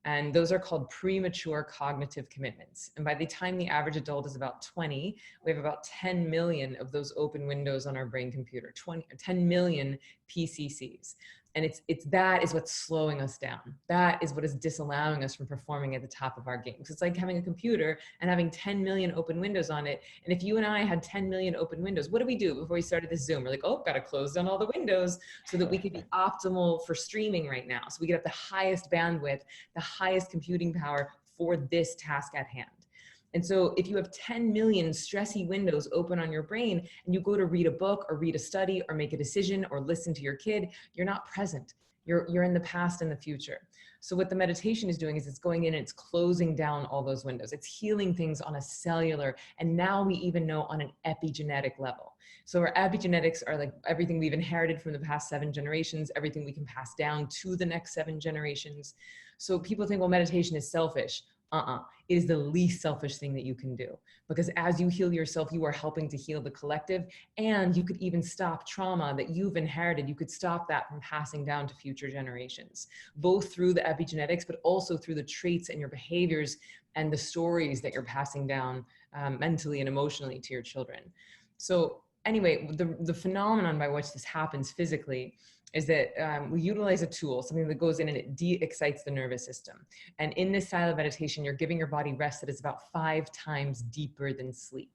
And those are called premature cognitive commitments. And by the time the average adult is about 20, we have about 10 million of those open windows on our brain computer, 10 million PCCs. And it's that is what's slowing us down. That is what is disallowing us from performing at the top of our game. Because it's like having a computer and having 10 million open windows on it. And if you and I had 10 million open windows, what do we do before we started this Zoom? We're like, oh, got to close down all the windows so that we could be optimal for streaming right now. So we get have the highest bandwidth, the highest computing power for this task at hand. And so if you have 10 million stressy windows open on your brain and you go to read a book or read a study or make a decision or listen to your kid, you're not present. You're in the past and the future. So what the meditation is doing is it's going in and it's closing down all those windows. It's healing things on a cellular, and now we even know on an epigenetic level. So our epigenetics are like everything we've inherited from the past 7 generations, everything we can pass down to the next 7 generations. So people think, well, meditation is selfish. It is the least selfish thing that you can do, because as you heal yourself, you are helping to heal the collective, and you could even stop trauma that you've inherited. You could stop that from passing down to future generations, both through the epigenetics, but also through the traits and your behaviors and the stories that you're passing down mentally and emotionally to your children. So anyway, the phenomenon by which this happens physically is that we utilize a tool, something that goes in and it de-excites the nervous system. And in this style of meditation, you're giving your body rest that is about 5 times deeper than sleep.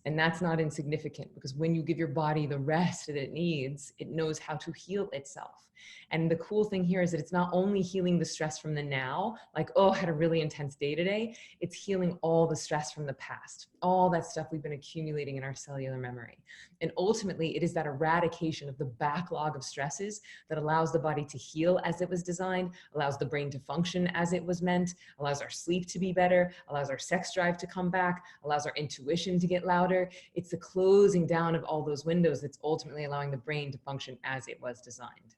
And that's not insignificant, because when you give your body the rest that it needs, it knows how to heal itself. And the cool thing here is that it's not only healing the stress from the now, like, oh, I had a really intense day today. It's healing all the stress from the past, all that stuff we've been accumulating in our cellular memory. And ultimately, it is that eradication of the backlog of stresses that allows the body to heal as it was designed, allows the brain to function as it was meant, allows our sleep to be better, allows our sex drive to come back, allows our intuition to get louder. It's the closing down of all those windows that's ultimately allowing the brain to function as it was designed.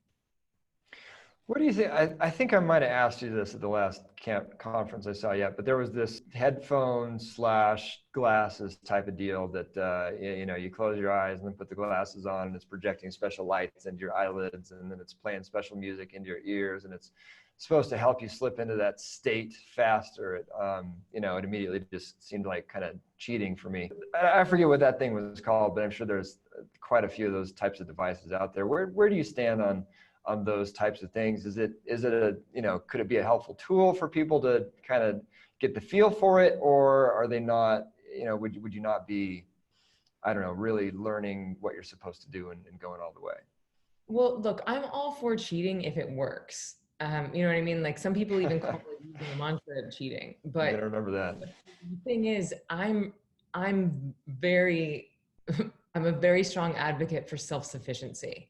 What do you think? I think I might have asked you this at the last camp conference I saw yet, but there was this headphones slash glasses type of deal that, you know, you close your eyes and then put the glasses on and it's projecting special lights into your eyelids and then it's playing special music into your ears and it's supposed to help you slip into that state faster. You know, it immediately just seemed like kind of cheating for me. I forget what that thing was called, but I'm sure there's quite a few of those types of devices out there. Where do you stand on those types of things? Is it a, you know, could it be a helpful tool for people to kind of get the feel for it, or are they not, you know, would you not be, I don't know, really learning what you're supposed to do and going all the way? Well, look, I'm all for cheating if it works. You know what I mean? Like some people even call it using a mantra cheating. I'm gonna But remember that. the thing is, I'm very I'm a very strong advocate for self-sufficiency.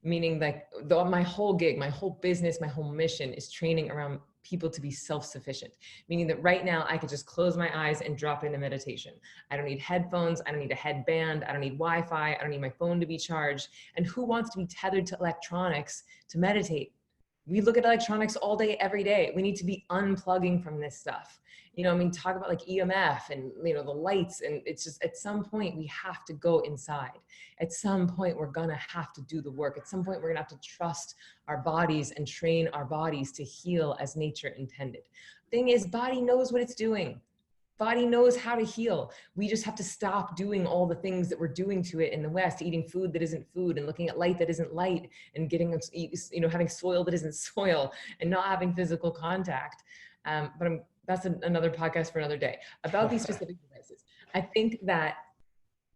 Meaning like my whole gig, my whole business, my whole mission is training around people to be self-sufficient. Meaning that right now I could just close my eyes and drop into meditation. I don't need headphones, I don't need a headband, I don't need Wi-Fi, I don't need my phone to be charged. And who wants to be tethered to electronics to meditate? We look at electronics all day, every day. We need to be unplugging from this stuff. You know, I mean, talk about like EMF and, you know, the lights. And it's just at some point we have to go inside. At some point, we're going to have to do the work. At some point, we're going to have to trust our bodies and train our bodies to heal as nature intended. Thing is, body knows what it's doing. Body knows how to heal. We just have to stop doing all the things that we're doing to it in the West, eating food that isn't food and looking at light that isn't light and getting, you know, having soil that isn't soil and not having physical contact. That's another podcast for another day about these specific devices. I think that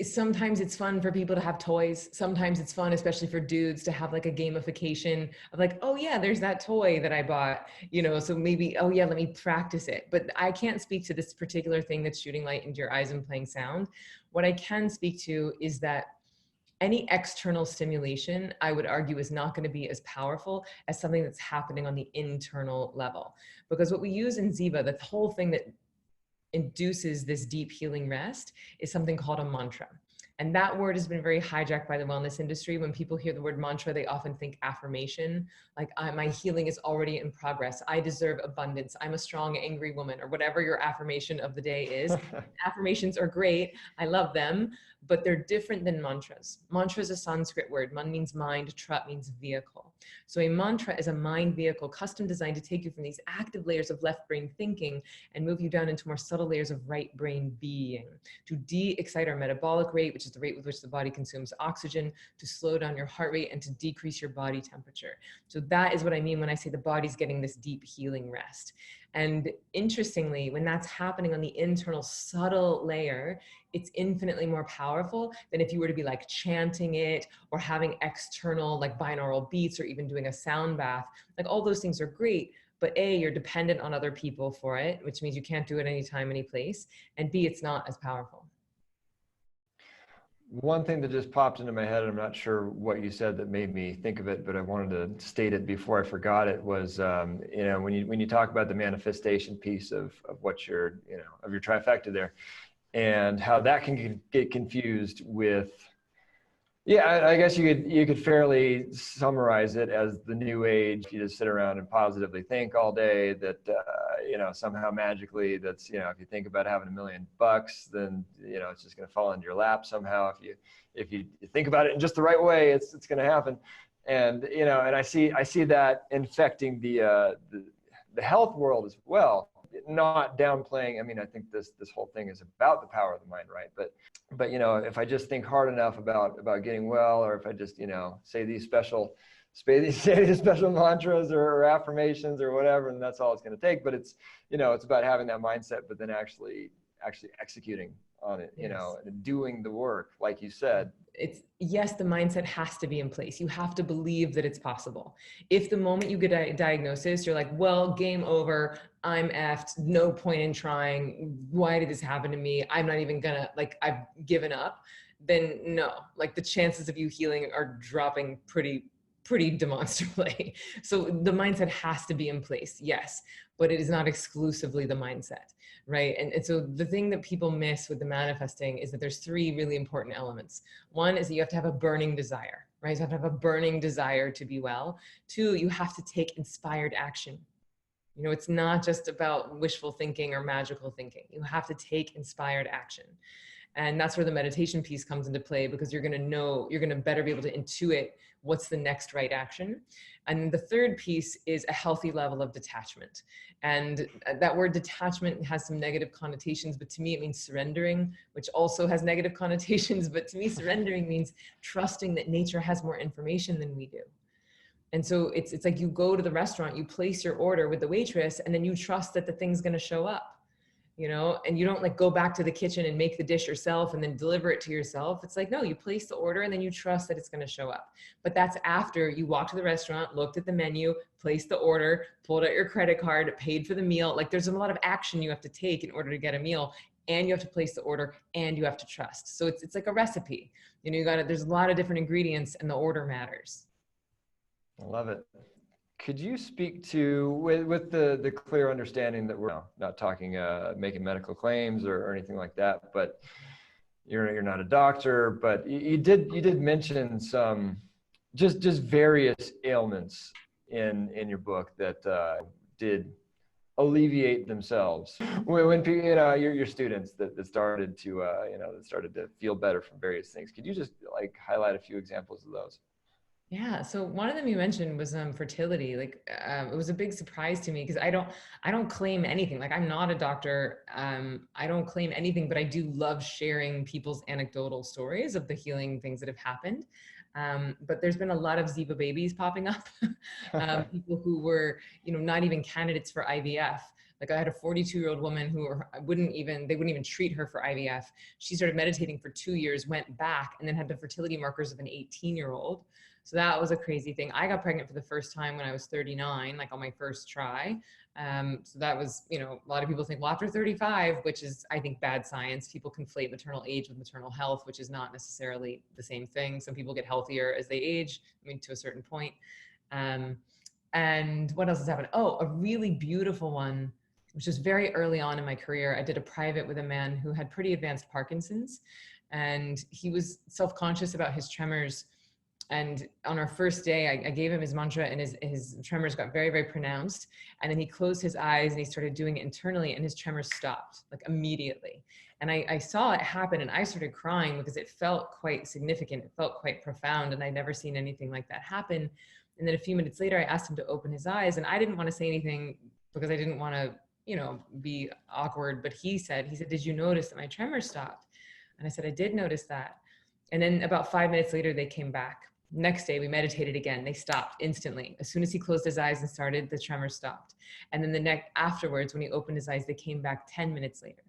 sometimes it's fun for people to have toys. Sometimes it's fun, especially for dudes, to have like a gamification of like, oh yeah, there's that toy that I bought, you know, so maybe, oh yeah, let me practice it. But I can't speak to this particular thing that's shooting light into your eyes and playing sound. What I can speak to is that any external stimulation, I would argue, is not going to be as powerful as something that's happening on the internal level. Because what we use in Ziva, the whole thing that induces this deep healing rest, is something called a mantra. And that word has been very hijacked by the wellness industry. When people hear the word mantra, they often think affirmation, like my healing is already in progress. I deserve abundance. I'm a strong, angry woman, or whatever your affirmation of the day is. Affirmations are great. I love them, but they're different than mantras. Mantra is a Sanskrit word. Man means mind, tra means vehicle. So a mantra is a mind vehicle custom designed to take you from these active layers of left brain thinking and move you down into more subtle layers of right brain being, to de-excite our metabolic rate, which is the rate with which the body consumes oxygen, to slow down your heart rate, and to decrease your body temperature. So that is what I mean when I say the body's getting this deep healing rest. And interestingly, when that's happening on the internal subtle layer, it's infinitely more powerful than if you were to be like chanting it or having external like binaural beats or even doing a sound bath. Like all those things are great, but A, you're dependent on other people for it, which means you can't do it anytime, any place. And B, it's not as powerful. One thing that just popped into my head, and I'm not sure what you said that made me think of it, but I wanted to state it before I forgot it, was, you know, when you talk about the manifestation piece of what your, you know, of your trifecta there, and how that can get confused with, yeah, I guess you could fairly summarize it as the new age. You just sit around and positively think all day that, you know, somehow magically that's, you know, if you think about having $1 million, then, you know, it's just going to fall into your lap somehow. If you think about it in just the right way, it's going to happen. And, you know, and I see that infecting the health world as well. Not downplaying. I mean, I think this whole thing is about the power of the mind, right? But you know, if I just think hard enough about getting well, or if I just, you know, say these special mantras or affirmations or whatever, and that's all it's going to take. But it's, you know, it's about having that mindset, but then actually executing on it, you know, and doing the work, like you said. It's, yes, the mindset has to be in place. You have to believe that it's possible. If the moment you get a diagnosis, you're like, well, game over, I'm effed, no point in trying, why did this happen to me? I'm not even gonna, like, I've given up, then no, like the chances of you healing are dropping pretty demonstrably. So the mindset has to be in place, yes, but it is not exclusively the mindset, right? And so the thing that people miss with the manifesting is that there's 3 really important elements. One is that you have to have a burning desire. right? You have to have a burning desire to be well. 2, you have to take inspired action. You know, it's not just about wishful thinking or magical thinking. You have to take inspired action. And that's where the meditation piece comes into play, because you're going to know, you're going to better be able to intuit what's the next right action. And the third piece is a healthy level of detachment. And that word detachment has some negative connotations, but to me it means surrendering, which also has negative connotations. But to me, surrendering means trusting that nature has more information than we do. And so it's like you go to the restaurant, you place your order with the waitress, and then you trust that the thing's going to show up. You know, and you don't like go back to the kitchen and make the dish yourself and then deliver it to yourself. It's like, no, you place the order and then you trust that it's going to show up. But that's after you walked to the restaurant, looked at the menu, placed the order, pulled out your credit card, paid for the meal. Like there's a lot of action you have to take in order to get a meal, and you have to place the order, and you have to trust. So it's like a recipe. You know, there's a lot of different ingredients, and the order matters. I love it. Could you speak to, with the clear understanding that we're not talking making medical claims or anything like that, but you're not a doctor, but you did mention some just various ailments in your book that did alleviate themselves when you know your students that started to that started to feel better from various things. Could you just like highlight a few examples of those? Yeah. So one of them you mentioned was fertility. Like it was a big surprise to me, because I don't claim anything. Like I'm not a doctor. I don't claim anything, but I do love sharing people's anecdotal stories of the healing things that have happened. But there's been a lot of Ziva babies popping up, people who were, you know, not even candidates for IVF. Like I had a 42-year-old woman who they wouldn't even treat her for IVF. She started meditating for 2 years, went back, and then had the fertility markers of an 18-year-old. So that was a crazy thing. I got pregnant for the first time when I was 39, like on my first try. So that was, you know, a lot of people think, well, after 35, which is, I think, bad science. People conflate maternal age with maternal health, which is not necessarily the same thing. Some people get healthier as they age, I mean, to a certain point. And what else has happened? Oh, a really beautiful one, which was very early on in my career. I did a private with a man who had pretty advanced Parkinson's, and he was self-conscious about his tremors. And on our first day, I gave him his mantra, and his tremors got very, very pronounced. And then he closed his eyes and he started doing it internally, and his tremors stopped like immediately. And I saw it happen, and I started crying because it felt quite significant. It felt quite profound, and I'd never seen anything like that happen. And then a few minutes later, I asked him to open his eyes, and I didn't want to say anything because I didn't want to, you know, be awkward. But he said, did you notice that my tremors stopped? And I said, I did notice that. And then about 5 minutes later, they came back. Next day, we meditated again. They stopped instantly. As soon as he closed his eyes and started, the tremors stopped. And then afterwards, when he opened his eyes, they came back 10 minutes later.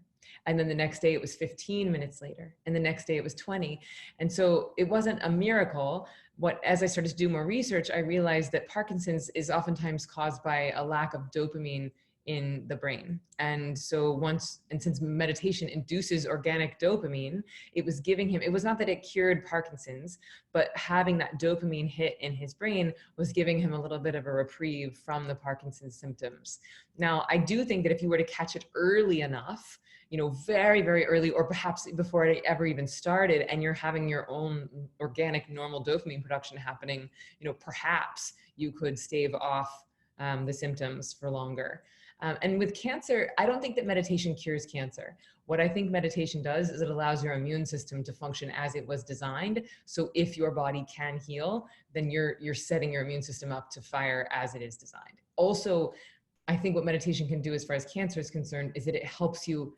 And then the next day it was 15 minutes later. And the next day it was 20. And so it wasn't a miracle. As I started to do more research, I realized that Parkinson's is oftentimes caused by a lack of dopamine in the brain. And so since meditation induces organic dopamine, it was giving him, it was not that it cured Parkinson's, but having that dopamine hit in his brain was giving him a little bit of a reprieve from the Parkinson's symptoms. Now, I do think that if you were to catch it early enough, you know, very, very early, or perhaps before it ever even started, and you're having your own organic, normal dopamine production happening, you know, perhaps you could stave off the symptoms for longer. And with cancer, I don't think that meditation cures cancer. What I think meditation does is it allows your immune system to function as it was designed. So if your body can heal, then you're setting your immune system up to fire as it is designed. Also, I think what meditation can do as far as cancer is concerned is that it helps you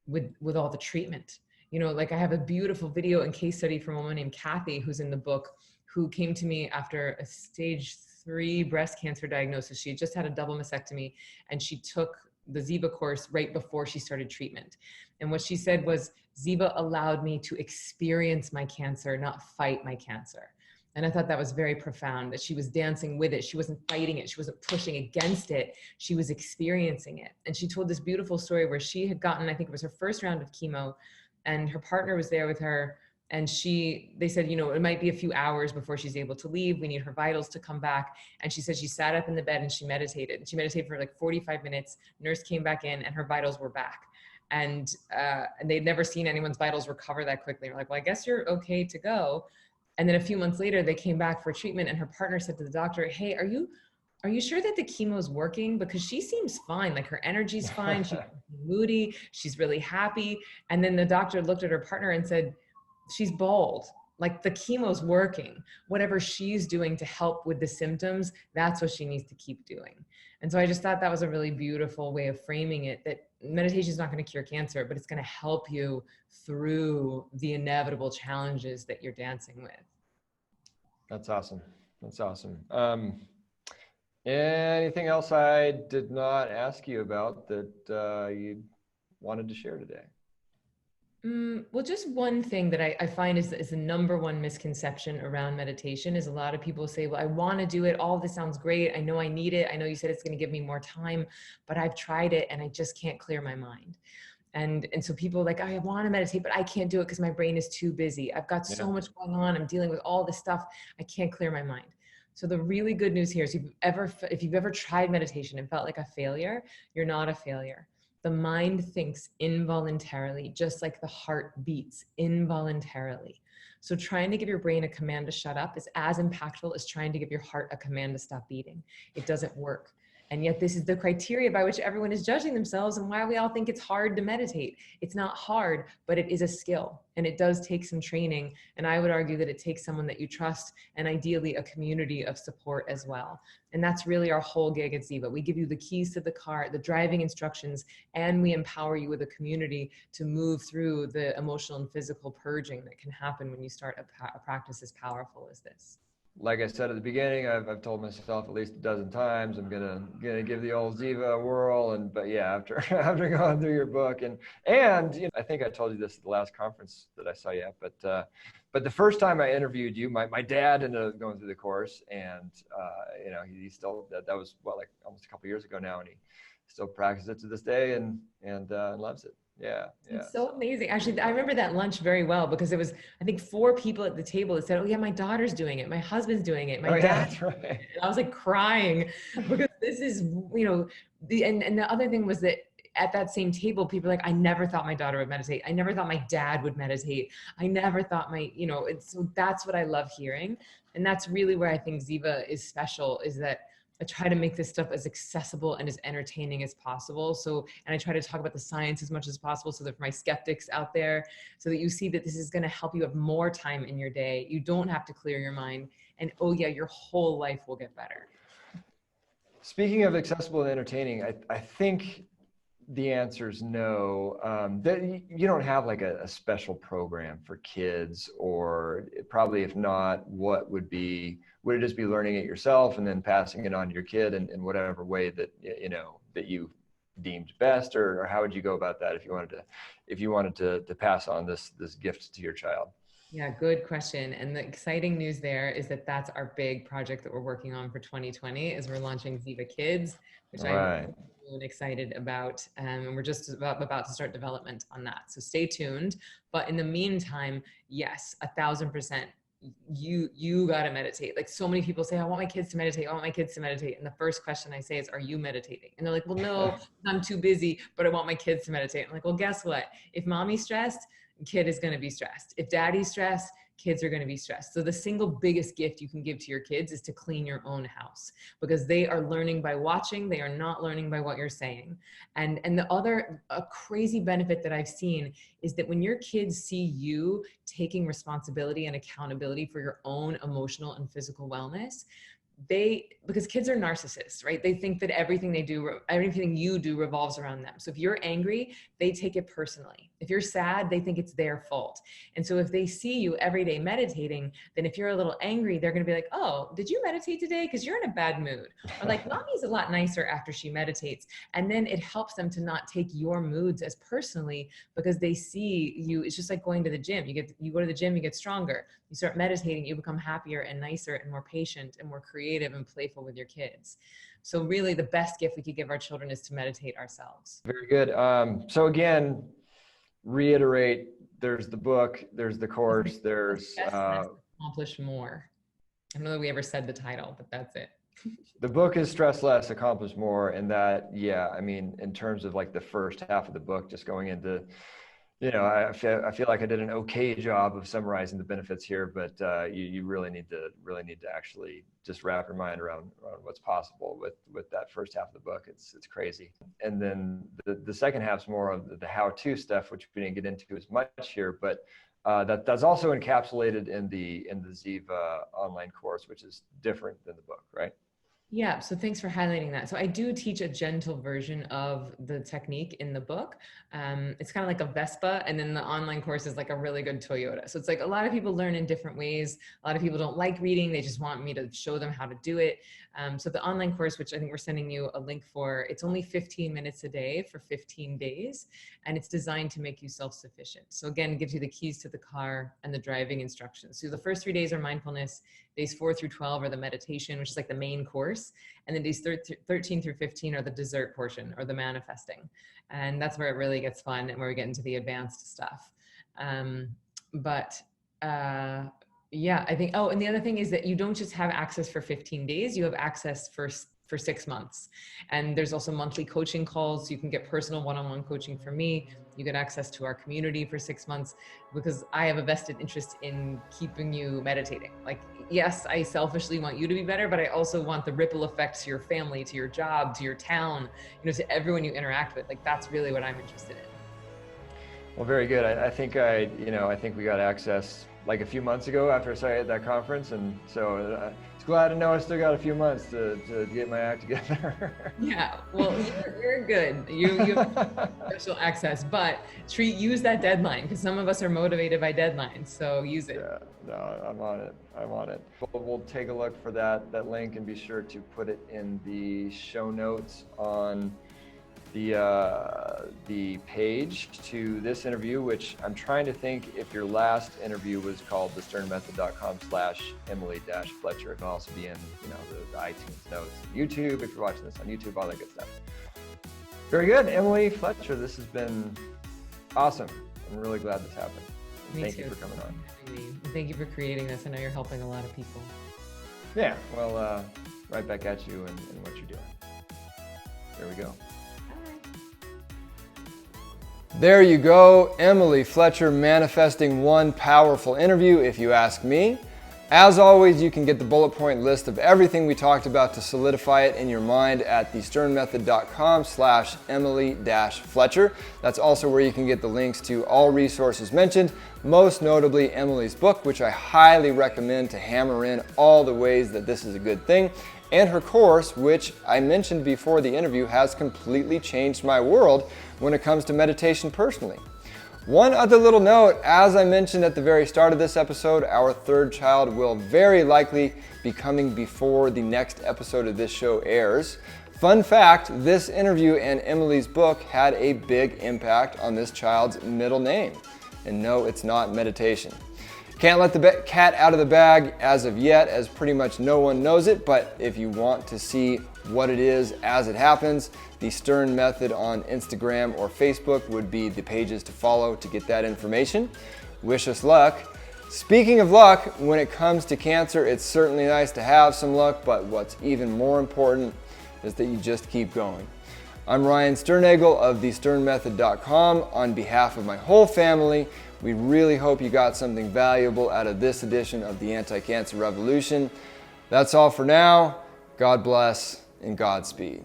with all the treatment. You know, like I have a beautiful video and case study from a woman named Kathy, who's in the book, who came to me after a stage 3 breast cancer diagnosis. She had just had a double mastectomy, and she took the Ziva course right before she started treatment. And what she said was, Ziva allowed me to experience my cancer, not fight my cancer. And I thought that was very profound, that she was dancing with it. She wasn't fighting it. She wasn't pushing against it. She was experiencing it. And she told this beautiful story where she had gotten, I think it was her first round of chemo, and her partner was there with her. And they said, you know, it might be a few hours before she's able to leave. We need her vitals to come back. And she said she sat up in the bed and she meditated. And she meditated for like 45 minutes. Nurse came back in and her vitals were back. And they'd never seen anyone's vitals recover that quickly. We're like, well, I guess you're okay to go. And then a few months later, they came back for treatment, and her partner said to the doctor, "Hey, are you sure that the chemo is working? Because she seems fine. Like her energy's fine. She's moody. She's really happy." And then the doctor looked at her partner and said, "She's bald. Like the chemo's working. Whatever she's doing to help with the symptoms, that's what she needs to keep doing." And so I just thought that was a really beautiful way of framing it, that meditation is not going to cure cancer, but it's going to help you through the inevitable challenges that you're dancing with. That's awesome. That's awesome. Anything else I did not ask you about that you wanted to share today? Well, just one thing that I find is the number one misconception around meditation is a lot of people say, well, I want to do it. All of this sounds great. I know I need it. I know you said it's going to give me more time, but I've tried it and I just can't clear my mind. And so people are like, I want to meditate, but I can't do it because my brain is too busy. I've got so much going on. I'm dealing with all this stuff. I can't clear my mind. So the really good news here is if you've ever tried meditation and felt like a failure, you're not a failure. The mind thinks involuntarily, just like the heart beats involuntarily. So trying to give your brain a command to shut up is as impactful as trying to give your heart a command to stop beating. It doesn't work. And yet this is the criteria by which everyone is judging themselves and why we all think it's hard to meditate. It's not hard, but it is a skill and it does take some training. And I would argue that it takes someone that you trust and ideally a community of support as well. And that's really our whole gig at Ziva. We give you the keys to the car, the driving instructions, and we empower you with a community to move through the emotional and physical purging that can happen when you start a practice as powerful as this. Like I said at the beginning, I've told myself at least a dozen times I'm gonna give the old Ziva a whirl, but yeah, after going through your book and I think I told you this at the last conference that I saw you at, but the first time I interviewed you, my dad ended up going through the course, and he still that was like almost a couple years ago now, and he still practices it to this day and loves it. Yeah. It's so amazing. Actually, I remember that lunch very well because it was, I think, 4 people at the table that said, "Oh yeah, my daughter's doing it. My husband's doing it. My dad's that's right." And I was like crying because this is, and the other thing was that at that same table, people were like, "I never thought my daughter would meditate. I never thought my dad would meditate. I never thought so that's what I love hearing. And that's really where I think Ziva is special, is that I try to make this stuff as accessible and as entertaining as possible. And I try to talk about the science as much as possible so that for my skeptics out there, so that you see that this is going to help you have more time in your day. You don't have to clear your mind. And oh yeah, your whole life will get better. Speaking of accessible and entertaining, I think the answer is no. That you don't have like a special program for kids, or probably if not, what would it just be learning it yourself and then passing it on to your kid in whatever way that that you deemed best, or how would you go about that if you wanted to pass on this gift to your child? Yeah, good question. And the exciting news there is that that's our big project that we're working on for 2020 is we're launching Ziva Kids, which I'm really excited about. And we're just about to start development on that. So stay tuned. But in the meantime, yes, 1,000%. You got to meditate. Like so many people say, I want my kids to meditate. I want my kids to meditate. And the first question I say is, are you meditating? And they're like, well, no, I'm too busy, but I want my kids to meditate. I'm like, well, guess what? If mommy's stressed, kid is going to be stressed. If daddy's stressed, kids are going to be stressed. So the single biggest gift you can give to your kids is to clean your own house, because they are learning by watching. They are not learning by what you're saying. And a crazy benefit that I've seen is that when your kids see you taking responsibility and accountability for your own emotional and physical wellness, because kids are narcissists, right? They think that everything you do revolves around them. So if you're angry, they take it personally. If you're sad, they think it's their fault. And so if they see you every day meditating, then if you're a little angry, they're going to be like, oh, did you meditate today? Because you're in a bad mood. Or like, mommy's a lot nicer after she meditates. And then it helps them to not take your moods as personally, because they see you. It's just like going to the gym. You go to the gym, you get stronger. You start meditating, you become happier and nicer and more patient and more creative and playful with your kids. So really the best gift we could give our children is to meditate ourselves. Very good. So again, reiterate, there's the book, there's the course, there's Accomplish More. I don't know that we ever said the title, but that's it. The book is Stress Less, Accomplish More. And that, yeah, I mean, in terms of like the first half of the book, just going into I feel like I did an okay job of summarizing the benefits here, but you really need to actually just wrap your mind around what's possible with that first half of the book. It's crazy. And then the second half's more of the how-to stuff, which we didn't get into as much here, but that's also encapsulated in the Ziva online course, which is different than the book, right? Yeah, so thanks for highlighting that. So I do teach a gentle version of the technique in the book. It's kind of like a Vespa, and then the online course is like a really good Toyota. So it's like a lot of people learn in different ways. A lot of people don't like reading. They just want me to show them how to do it. So the online course, which I think we're sending you a link for, it's only 15 minutes a day for 15 days, and it's designed to make you self-sufficient. So again, it gives you the keys to the car and the driving instructions. So the first 3 days are mindfulness. Days 4 through 12 are the meditation, which is like the main course. And then days 13 through 15 are the dessert portion, or the manifesting. And that's where it really gets fun and where we get into the advanced stuff. Yeah, I think, oh, and the other thing is that you don't just have access for 15 days, you have access for 6 months. And there's also monthly coaching calls. You can get personal one-on-one coaching from me. You get access to our community for 6 months, because I have a vested interest in keeping you meditating. Like, yes, I selfishly want you to be better, but I also want the ripple effect to your family, to your job, to your town, to everyone you interact with. Like, that's really what I'm interested in. Well, very good. I think we got access like a few months ago after I saw you at that conference, and so it's glad to know I still got a few months to get my act together. Yeah, well, you're good. You have special access, but use that deadline, because some of us are motivated by deadlines, so use it. Yeah, no, I'm on it. We'll take a look for that link and be sure to put it in the show notes on the page to this interview, which I'm trying to think if your last interview was called the sternmethod.com/Emily-Fletcher. It can also be in the iTunes notes, YouTube if you're watching this on YouTube, all that good stuff. Very good, Emily Fletcher. This has been awesome. I'm really glad this happened. Thank you for coming on. Thank you for creating this. I know you're helping a lot of people. Yeah, well, right back at you and what you're doing. There we go. There you go, Emily Fletcher manifesting one powerful interview, if you ask me. As always, you can get the bullet point list of everything we talked about to solidify it in your mind at thesternmethod.com/Emily-Fletcher. That's also where you can get the links to all resources mentioned, most notably Emily's book, which I highly recommend to hammer in all the ways that this is a good thing, and her course, which I mentioned before the interview, has completely changed my world when it comes to meditation personally. One other little note, as I mentioned at the very start of this episode, our third child will very likely be coming before the next episode of this show airs. Fun fact, this interview and Emily's book had a big impact on this child's middle name. And no, it's not meditation. Can't let the cat out of the bag as of yet, as pretty much no one knows it, but if you want to see what it is as it happens, the Stern Method on Instagram or Facebook would be the pages to follow to get that information. Wish us luck. Speaking of luck, when it comes to cancer, it's certainly nice to have some luck, but what's even more important is that you just keep going. I'm Ryan Sternagel of thesternmethod.com. On behalf of my whole family, we really hope you got something valuable out of this edition of the Anti-Cancer Revolution. That's all for now. God bless and Godspeed.